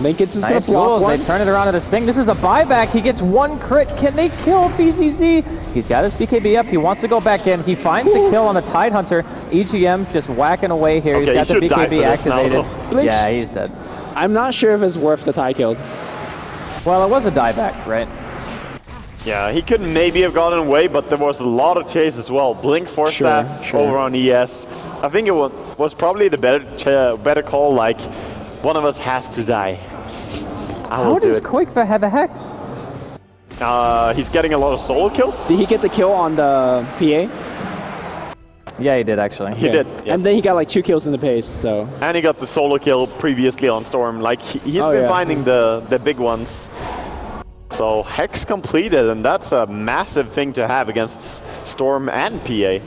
Lincoln's is going to block one. They turn it around to the Sting. This is a buyback. He gets 1 crit. Can they kill BZZ? He's got his BKB up. He wants to go back in. He finds the kill on the Tide Hunter. EGM just whacking away here. Okay, he's got the BKB activated. Blinks. Yeah, he's dead. I'm not sure if it's worth the tie kill. Well, it was a dieback, right? Yeah, he could maybe have gotten away, but there was a lot of chase as well. Blink Force Staff over on ES. I think it was probably the better call, like, one of us has to die. How does Koikfa have a Hex? He's getting a lot of solo kills. Did he get the kill on the PA? Yeah, he did, actually. He did, yes. And then he got like 2 kills in the pace, so... And he got the solo kill previously on Storm. Like, he's been finding the big ones. So, Hex completed, and that's a massive thing to have against Storm and PA.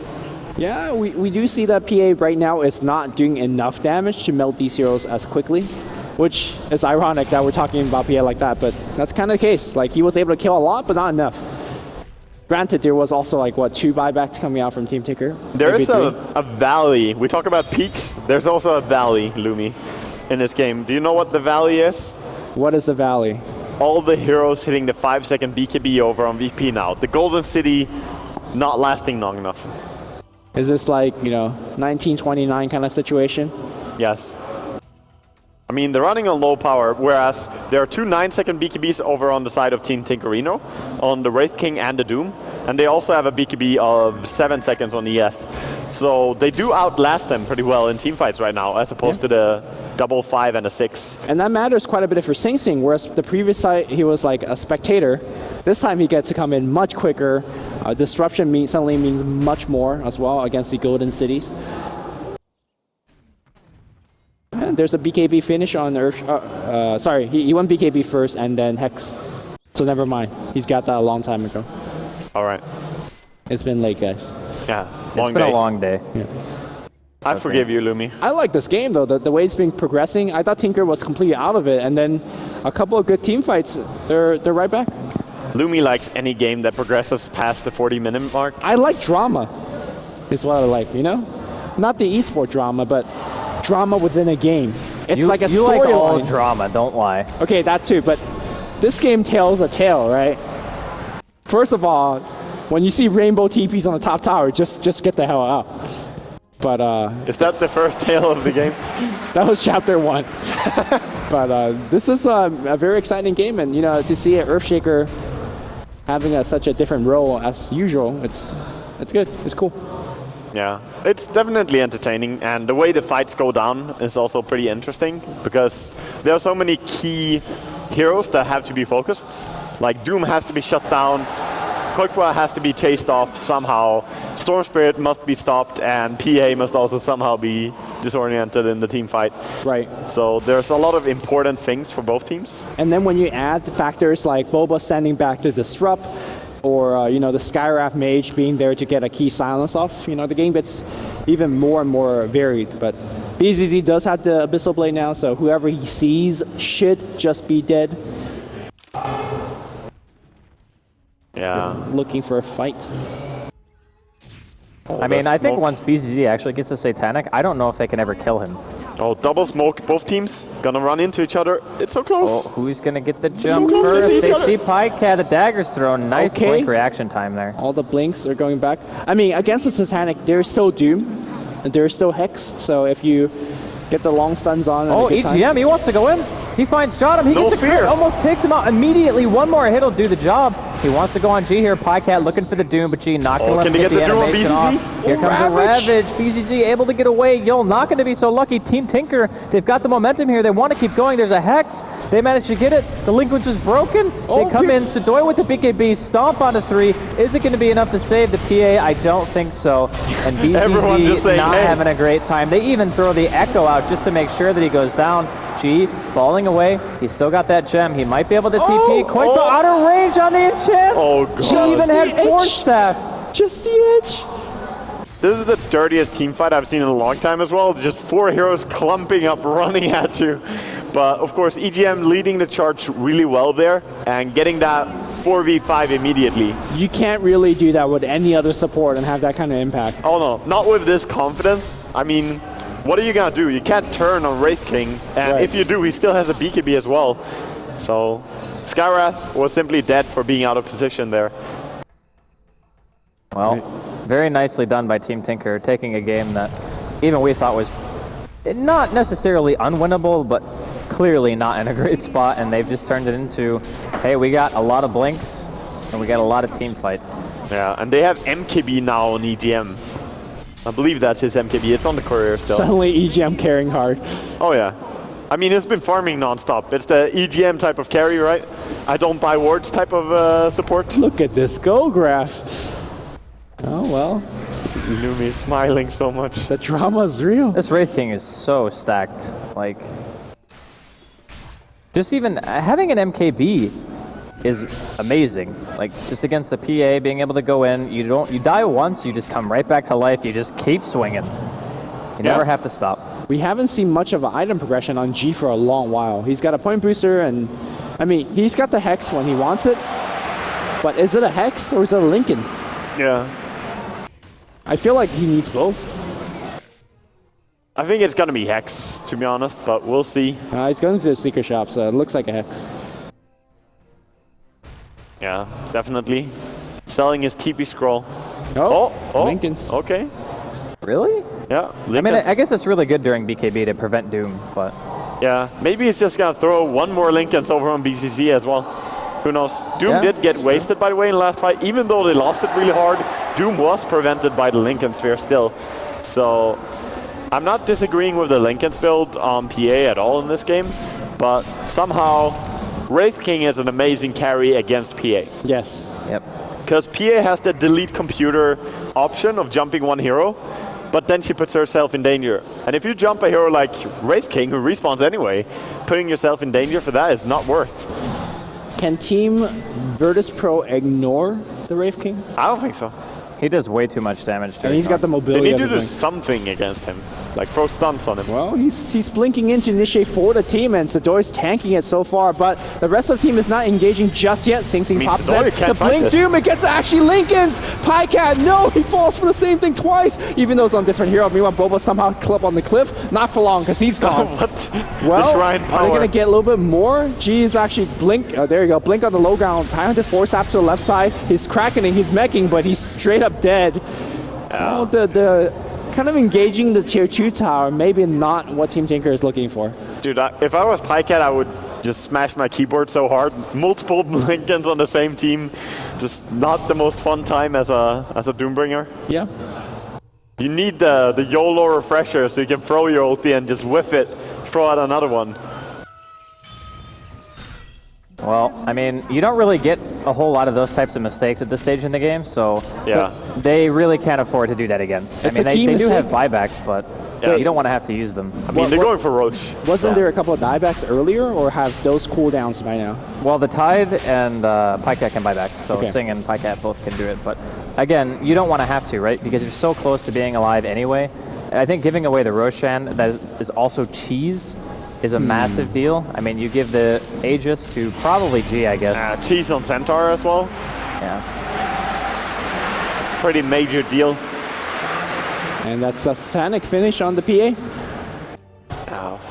Yeah, we do see that PA right now is not doing enough damage to melt these heroes as quickly, which is ironic that we're talking about PA like that, but that's kind of the case. Like, he was able to kill a lot, but not enough. Granted, there was also like, what, 2 buybacks coming out from Team Tinker? There is a valley. We talk about peaks. There's also a valley, Lumi, in this game. Do you know what the valley is? What is the valley? All the heroes hitting the 5-second BKB over on VP now. The Golden City not lasting long enough. Is this like, 1929 kind of situation? Yes. I mean, they're running on low power, whereas there are 2 9-second BKBs over on the side of Team Tinkerino, on the Wraith King and the Doom. And they also have a BKB of 7 seconds on ES. So they do outlast them pretty well in teamfights right now, as opposed to the double 5 and a 6. And that matters quite a bit for Sing Sing, whereas the previous side, he was like a spectator. This time he gets to come in much quicker. Disruption suddenly means much more as well against the Golden Cities. And there's a BKB finish on Earth. Sorry, he went BKB first and then Hex. So never mind. He's got that a long time ago. All right. It's been late, guys. Yeah, It's been a long day. Yeah. I forgive you, Lumi. I like this game, though. The way it's been progressing. I thought Tinker was completely out of it. And then a couple of good team fights, they're right back. Lumi likes any game that progresses past the 40-minute mark. I like drama, is what I like, Not the esport drama, but drama within a game. It's like a You like all storyline. drama, don't lie. Okay, that too, but this game tells a tale, right? First of all, when you see rainbow TPs on the top tower, just get the hell out. But Is that the first tale of the game? that was chapter 1. But this is a very exciting game, and to see an Earthshaker having such a different role as usual, it's good. It's cool. Yeah, it's definitely entertaining, and the way the fights go down is also pretty interesting, because there are so many key heroes that have to be focused. Like Doom has to be shut down, Koikwa has to be chased off somehow, Storm Spirit must be stopped, and PA must also somehow be disoriented in the team fight. Right. So there's a lot of important things for both teams. And then when you add the factors like Boba standing back to disrupt, or the Skywrath Mage being there to get a key silence off, the game gets even more and more varied. But BZZ does have the Abyssal Blade now, so whoever he sees should just be dead. Yeah. Looking for a fight. I mean, I think once BZZ actually gets a Satanic, I don't know if they can ever kill him. Oh, double smoke, both teams gonna run into each other. It's so close. Oh, who's going to get the jump close to first? see each They other. see Pycat, the dagger's thrown. Nice Okay. blink reaction time there. All the blinks are going back. I mean, against the Satanic, there's still Doom, and there's still Hex, so if you get the long stuns on... Oh, EGM, he wants to go in. He finds Jotum. He No gets a crit, fear. almost takes him out immediately. One more hit will do the job. He wants to go on G here. Pycat looking for the Doom, but G not going to let can him he get get the the Doom on animation BZZ? off. Here Oh, comes a Ravage. Ravage. BZZ able to get away. Yo, not going to be so lucky. Team Tinker, they've got the momentum here. They want to keep going. There's a Hex. They managed to get it. The Linkage is broken. Oh, they come dude. in. Sadoy with the BKB. Stomp onto 3. Is it going to be enough to save the PA? I don't think so. And Everyone just BZZ saying, not hey. having a great time. They even throw the Echo out just to make sure that he goes down. G balling away. He's still got that gem. He might be able to TP. Koikwa out of range on the enchant. Oh, God. She even had Just the Force edge. Staff. Just the edge. This is the dirtiest team fight I've seen in a long time as well. Just 4 heroes clumping up, running at you. But of course, EGM leading the charge really well there and getting that 4v5 immediately. You can't really do that with any other support and have that kind of impact. Oh no, not with this confidence. I mean, what are you gonna do? You can't turn on Wraith King, and Right. if you do, he still has a BKB as well. So Skywrath was simply dead for being out of position there. Well, very nicely done by Team Tinker, taking a game that even we thought was not necessarily unwinnable, but clearly not in a great spot, and they've just turned it into, hey, we got a lot of blinks, and we got a lot of team fight. Yeah, and they have MKB now on EGM. I believe that's his MKB. It's on the courier still. Suddenly EGM carrying hard. Oh yeah. I mean, it's been farming non-stop. It's the EGM type of carry, right? I don't buy wards type of support. Look at this go graph. Oh well, Lumi is smiling so much. the drama is real. This Wraith King is so stacked. Like, just even having an MKB is amazing. Like, just against the PA, being able to go in, you die once, you just come right back to life, you just keep swinging. You never have to stop. We haven't seen much of an item progression on G for a long while. He's got a point booster, and I mean, he's got the Hex when he wants it, but is it a Hex or is it a Lincoln's? Yeah. I feel like he needs both. I think it's going to be Hex, to be honest, but we'll see. He's going to the sneaker shop, so it looks like a Hex. Yeah, definitely. Selling his TP scroll. Oh, Lincoln's. Okay. Really? Yeah, Lincoln's. I mean, I guess it's really good during BKB to prevent Doom, but... Yeah, maybe he's just going to throw one more Lincoln's over on BCC as well. Who knows? Doom did get wasted, by the way, in the last fight. Even though they lost it really hard, Doom was prevented by the Lincoln Sphere still. So... I'm not disagreeing with the Lincoln's build on PA at all in this game, but somehow Wraith King is an amazing carry against PA. Yes. Yep. Because PA has the delete computer option of jumping one hero, but then she puts herself in danger. And if you jump a hero like Wraith King, who respawns anyway, putting yourself in danger for that is not worth. Can Team Virtus.Pro ignore the Wraith King? I don't think so. He does way too much damage to And he's got the They mobility. need to of the do blink. something against him, like throw stunts on him. Well, he's blinking in to initiate for the team, and Sadori's tanking it so far, but the rest of the team is not engaging just yet. Sing Sing pops Sadori in. can't The fight blink this. Doom, it gets actually Lincoln's! Pycat, no, he falls for the same thing twice, even though it's on different hero. Meanwhile, Boba somehow clip on the cliff. Not for long, because he's gone. What? Well, the Shrine are they power. going to get a little bit more? G is actually blink. Oh, there you go. Blink on the low ground. Time to force up to the left side. He's cracking, he's meching, but he's straight up dead. Well, the kind of engaging the tier 2 tower, maybe not what Team Tinker is looking for. Dude, if I was Pycat, I would just smash my keyboard so hard. Multiple Lincolns on the same team. Just not the most fun time as a Doombringer. Yeah. You need the YOLO refresher so you can throw your ulti and just whiff it, throw out another one. Well, I mean, you don't really get a whole lot of those types of mistakes at this stage in the game, so Yeah. they really can't afford to do that again. It's I mean, a key they do have mistake. buybacks, but Yeah. you don't want to have to use them. I mean, they're going for Roche. Wasn't there a couple of diebacks earlier, or have those cooldowns by now? Well, the Tide and Pycat can buy back, so Okay. Sing and Pycat both can do it. But again, you don't want to have to, right? Because you're so close to being alive anyway. And I think giving away the Roshan that is also cheese is a massive deal. I mean, you give the Aegis to probably G, I guess. Cheese on Centaur as well. Yeah. It's a pretty major deal. And that's a Satanic finish on the PA.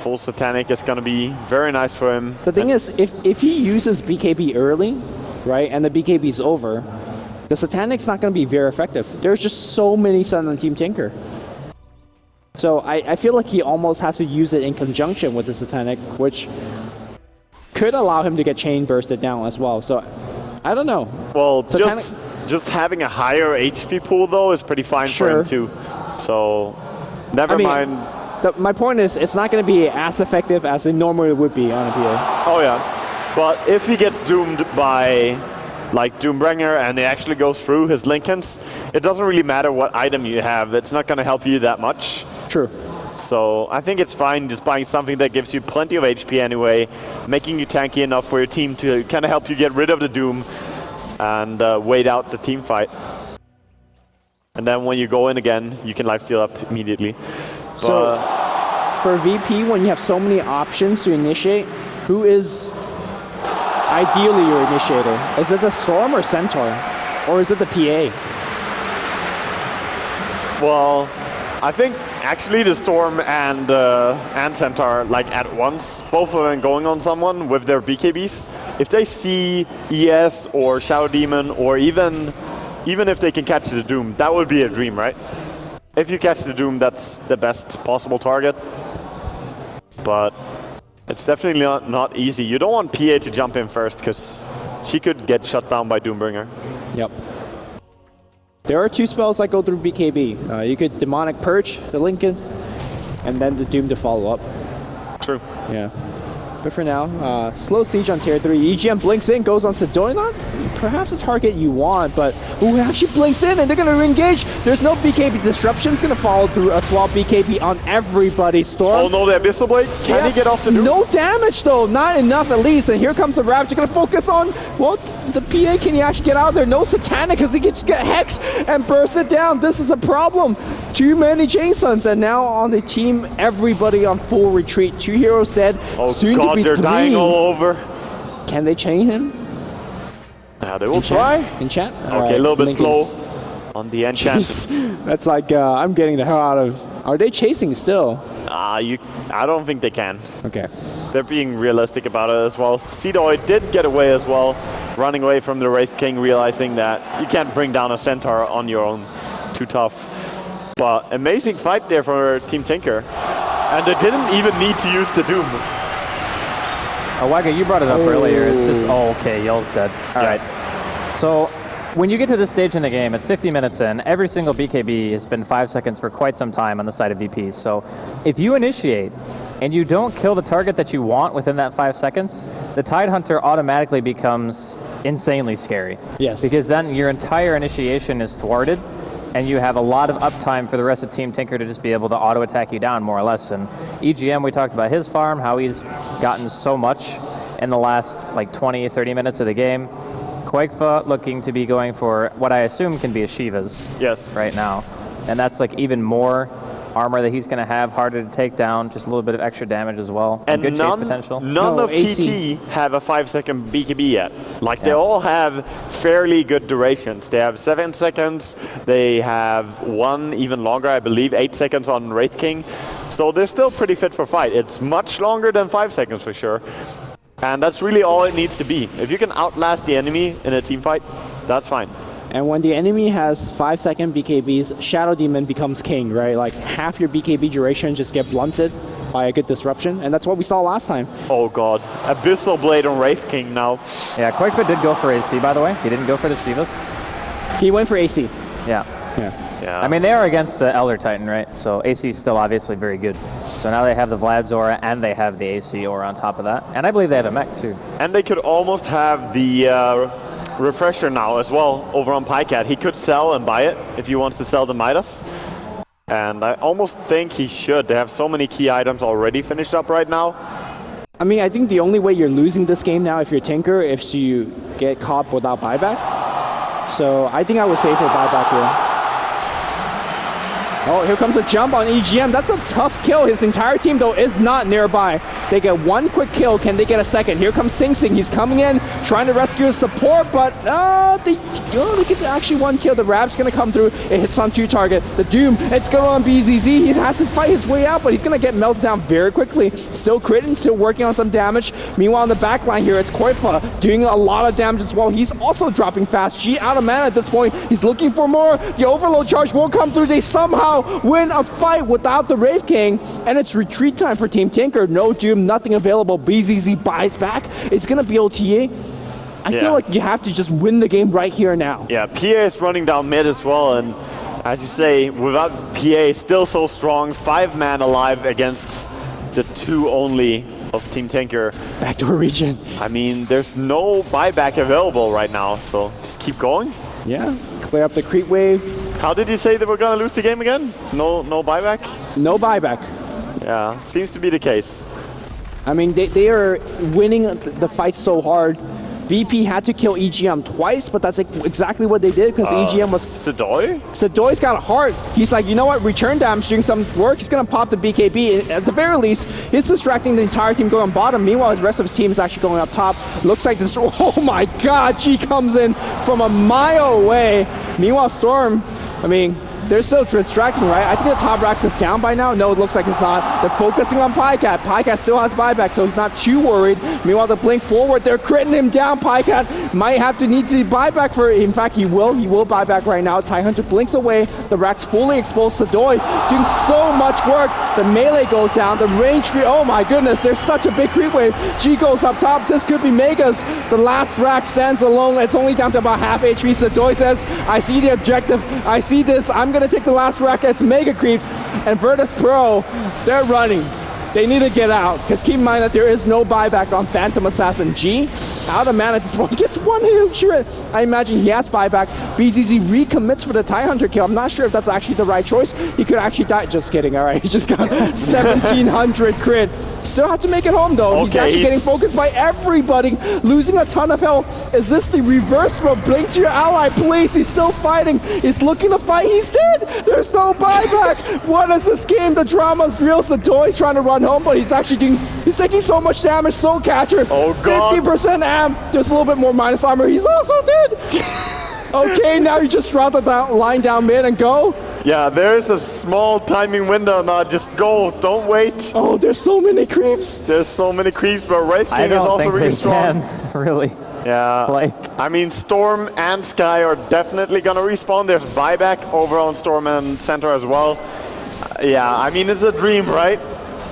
Full Satanic is going to be very nice for him. The thing is, if he uses BKB early, right, and the BKB is over, the Satanic's not going to be very effective. There's just so many Sun on Team Tinker. So I feel like he almost has to use it in conjunction with the Satanic, which could allow him to get chain bursted down as well. So I don't know. Well, Satanic- just having a higher HP pool, though, is pretty fine for him, too. So, never mind. My point is, it's not going to be as effective as it normally would be on a PA. Oh, yeah. But if he gets doomed by, like, Doombringer and it actually goes through his Lincolns, it doesn't really matter what item you have. It's not going to help you that much. True. So I think it's fine just buying something that gives you plenty of HP anyway, making you tanky enough for your team to kind of help you get rid of the Doom and wait out the team fight. And then when you go in again, you can lifesteal up immediately. So for VP, when you have so many options to initiate, who is ideally your initiator? Is it the Storm or Centaur? Or is it the PA? Well, I think actually the Storm and Centaur, like at once, both of them going on someone with their BKBs. If they see ES or Shadow Demon, or even if they can catch the Doom, that would be a dream, right? If you catch the Doom, that's the best possible target. But it's definitely not easy. You don't want PA to jump in first, because she could get shut down by Doombringer. Yep. There are two spells that go through BKB. You could Demonic Purge, the Lincoln, and then the Doom to follow up. True. Yeah. But for now, slow siege on tier 3. EGM blinks in, goes on Sedoy. Not perhaps a target you want, but who actually blinks in and they're going to re-engage. There's no BKB disruption. It's going to follow through as well. BKB on everybody. Storm. Oh no, the Abyssal Blade. Can he get off the Doom? No damage though, not enough at least. And here comes the Raps. You're going to focus on, well, the PA. Can he actually get out there? No Satanic because he can just get Hex and burst it down. This is a problem. Too many Chainsuns, and now on the team, everybody on full retreat. 2 heroes dead. Oh soon god, to be they're 3. dying all over. Can they chain him? Yeah, they will try. Enchant? Okay, a little bit slow on the enchant. That's like, I'm getting the hell out of... Are they chasing still? I don't think they can. Okay. They're being realistic about it as well. Sedoy did get away as well, running away from the Wraith King, realizing that you can't bring down a Centaur on your own. Too tough. But amazing fight there for Team Tinker. And they didn't even need to use the Doom. Oh, Wagga, you brought it up earlier. It's just, oh, okay, Yell's dead. All right. So when you get to this stage in the game, it's 50 minutes in. Every single BKB has been 5 seconds for quite some time on the side of VP. So if you initiate and you don't kill the target that you want within that 5 seconds, the Tidehunter automatically becomes insanely scary. Yes. Because then your entire initiation is thwarted, and you have a lot of uptime for the rest of Team Tinker to just be able to auto-attack you down, more or less. And EGM, we talked about his farm, how he's gotten so much in the last like 20, 30 minutes of the game. Quakefa looking to be going for what I assume can be a Shiva's right now. And that's like even more armor that he's going to have, harder to take down, just a little bit of extra damage as well. And good chase potential. None of AC. TT have a 5-second BKB yet. Like they all have fairly good durations. They have 7 seconds. They have one even longer, I believe, 8 seconds on Wraith King. So they're still pretty fit for fight. It's much longer than 5 seconds for sure. And that's really all it needs to be. If you can outlast the enemy in a team fight, that's fine. And when the enemy has 5-second BKBs, Shadow Demon becomes king, right? Like half your BKB duration just get blunted by a good disruption, and that's what we saw last time. Oh god, Abyssal Blade on Wraith King now. Yeah, Quakefa did go for AC, by the way. He didn't go for the Shivas. He went for AC. Yeah. Yeah. I mean, they are against the Elder Titan, right? So AC is still obviously very good. So now they have the Vlad's aura and they have the AC aura on top of that. And I believe they have a mech too. And they could almost have the refresher now as well over on Pycat. He could sell and buy it if he wants to sell the Midas. And I almost think he should. They have so many key items already finished up right now. I mean, I think the only way you're losing this game now if you're Tinker is you get caught without buyback. So I think I would say for buyback here. Oh, here comes a jump on EGM. That's a tough kill. His entire team, though, is not nearby. They get one quick kill. Can they get a second? Here comes Sing Sing. He's coming in, trying to rescue his support, but they get actually one kill. The Rap's going to come through. It hits on 2 target. The Doom, it's going on BZZ. He has to fight his way out, but he's going to get melted down very quickly. Still critting, still working on some damage. Meanwhile, on the back line here, it's Koipa doing a lot of damage as well. He's also dropping fast. G out of mana at this point. He's looking for more. The overload charge won't come through. They somehow win a fight without the Wraith King, and it's retreat time for Team Tinker. No Doom, nothing available. BZZ buys back. It's going to be OTA. I feel like you have to just win the game right here now. Yeah, PA is running down mid as well, and as you say, without PA still so strong, 5-man alive against the 2 only of Team Tinker. Backdoor region. I mean, there's no buyback available right now, so just keep going. Yeah, clear up the creep wave. How did you say they were going to lose the game again? No buyback? No buyback. Yeah, seems to be the case. I mean, they are winning the fight so hard. VP had to kill EGM twice, but that's exactly what they did because EGM was... Sedoy? Sedoy's got a heart. He's like, you know what, return damage doing some work. He's going to pop the BKB. At the very least, he's distracting the entire team going bottom. Meanwhile, the rest of his team is actually going up top. Looks like this... Oh my god, G comes in from a mile away. Meanwhile, Storm, I mean... They're still distracting, right? I think the top racks is down by now. No, it looks like it's not. They're focusing on Pycat. Pycat still has buyback, so he's not too worried. Meanwhile, the blink forward, they're critting him down. Pycat might have to need to buy back for it. In fact, he will buy back right now. Tidehunter blinks away. The rack's fully exposed. Sedoy doing so much work. The melee goes down. The range creep. Oh my goodness, there's such a big creep wave. G goes up top. This could be Megas. The last rack stands alone. It's only down to about half HP. Sedoy says, I see the objective. I see this. I'm going to take the last rack. It's Mega Creeps. And Virtus.Pro, they're running. They need to get out, because keep in mind that there is no buyback on Phantom Assassin G. Out of mana, this one gets one hit shred. I imagine he has buyback. BZZ recommits for the TIE Hunter kill. I'm not sure if that's actually the right choice. He could actually die. Just kidding, all right. He just got 1700 crit. Still have to make it home, though. He's actually getting focused by everybody, losing a ton of health. Is this the reverse throw? Blink to your ally, please. He's still fighting. He's looking to fight. He's dead. There's no buyback. What is this game? The drama's real. Sadoy trying to run home, but he's actually taking so much damage. Soul Catcher, 50% amp. There's a little bit more minus armor. He's also dead. Okay, now you just route the line down mid and go. Yeah, there's a small timing window now. Just go. Don't wait. Oh, there's so many creeps. There's so many creeps, but Wraith King is also really strong. Really. Yeah. Like, I mean, Storm and Sky are definitely gonna respawn. There's buyback over on Storm and Centaur as well. Yeah, I mean, it's a dream, right?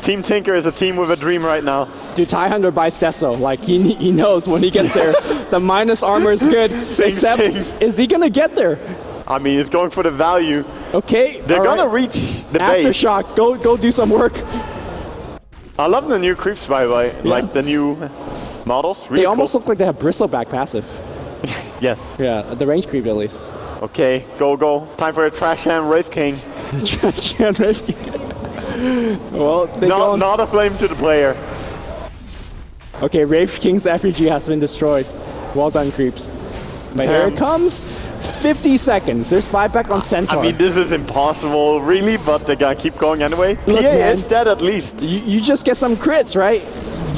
Team Tinker is a team with a dream right now. Dude, TIE Hunter buys Deso. Like, he knows when he gets there. The minus armor is good. Except, is he gonna get there? I mean, he's going for the value. Okay. They're gonna reach the base. Aftershock, go do some work. I love the new creeps, by the way. Yeah. Like the new models. Really they almost look like they have bristleback passive. Yes. Yeah, the range creep at least. Okay, go. Time for a Trash Hand Wraith King. Trash Hand Wraith King. Well, not a flame to the player. Okay, Wraith King's FEG has been destroyed. Well done, creeps. But here it comes. 50 seconds. There's buyback on Centaur. I mean, this is impossible, really, but they gotta keep going anyway. Look, PA man, is dead at least. You just get some crits, right?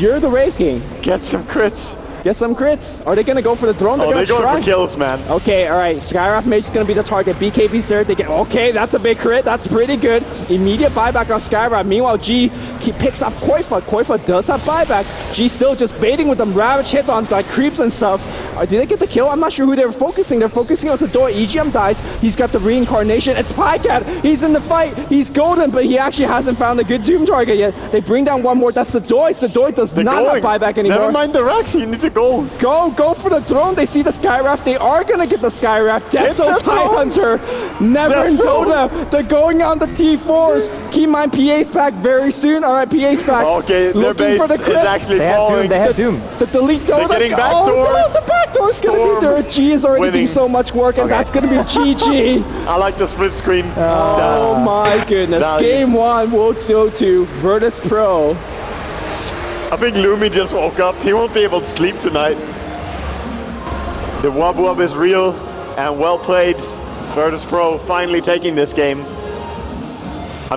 You're the Wraith King. Get some crits. Get some crits. Are they gonna go for the throne? They're going for kills, man. Okay, all right. Skywrath Mage is gonna be the target. BKB's there. They get. Okay, that's a big crit. That's pretty good. Immediate buyback on Skywrath. Meanwhile, G he picks off Koifa. Koifa does have buyback. G still just baiting with them. Ravage hits on like creeps and stuff. Did they get the kill? I'm not sure who they were focusing. They're focusing on Sadoy. EGM dies. He's got the reincarnation. It's Pycat. He's in the fight. He's golden, but he actually hasn't found a good Doom target yet. They bring down one more. That's Sadoy. Sadoy does not have buyback anymore. Never mind the Rax. You need to go. Go for the throne. They see the Skywrath. They are going to get the Skywrath. Deso TIE Hunter. Never in Dota. They're going on the T4s. Keep in mind, PA's back very soon. All right, PA's back. Okay, their base is actually falling. They had Doom. The delete Dota. They're getting backdoor. Oh, no, the backdoor is going to be there. G is already doing so much work, and that's going to be GG. I like the split screen. Oh my goodness. Game 1, World 2, Virtus.Pro. I think Lumi just woke up. He won't be able to sleep tonight. The wub is real and well played. Virtus.Pro finally taking this game.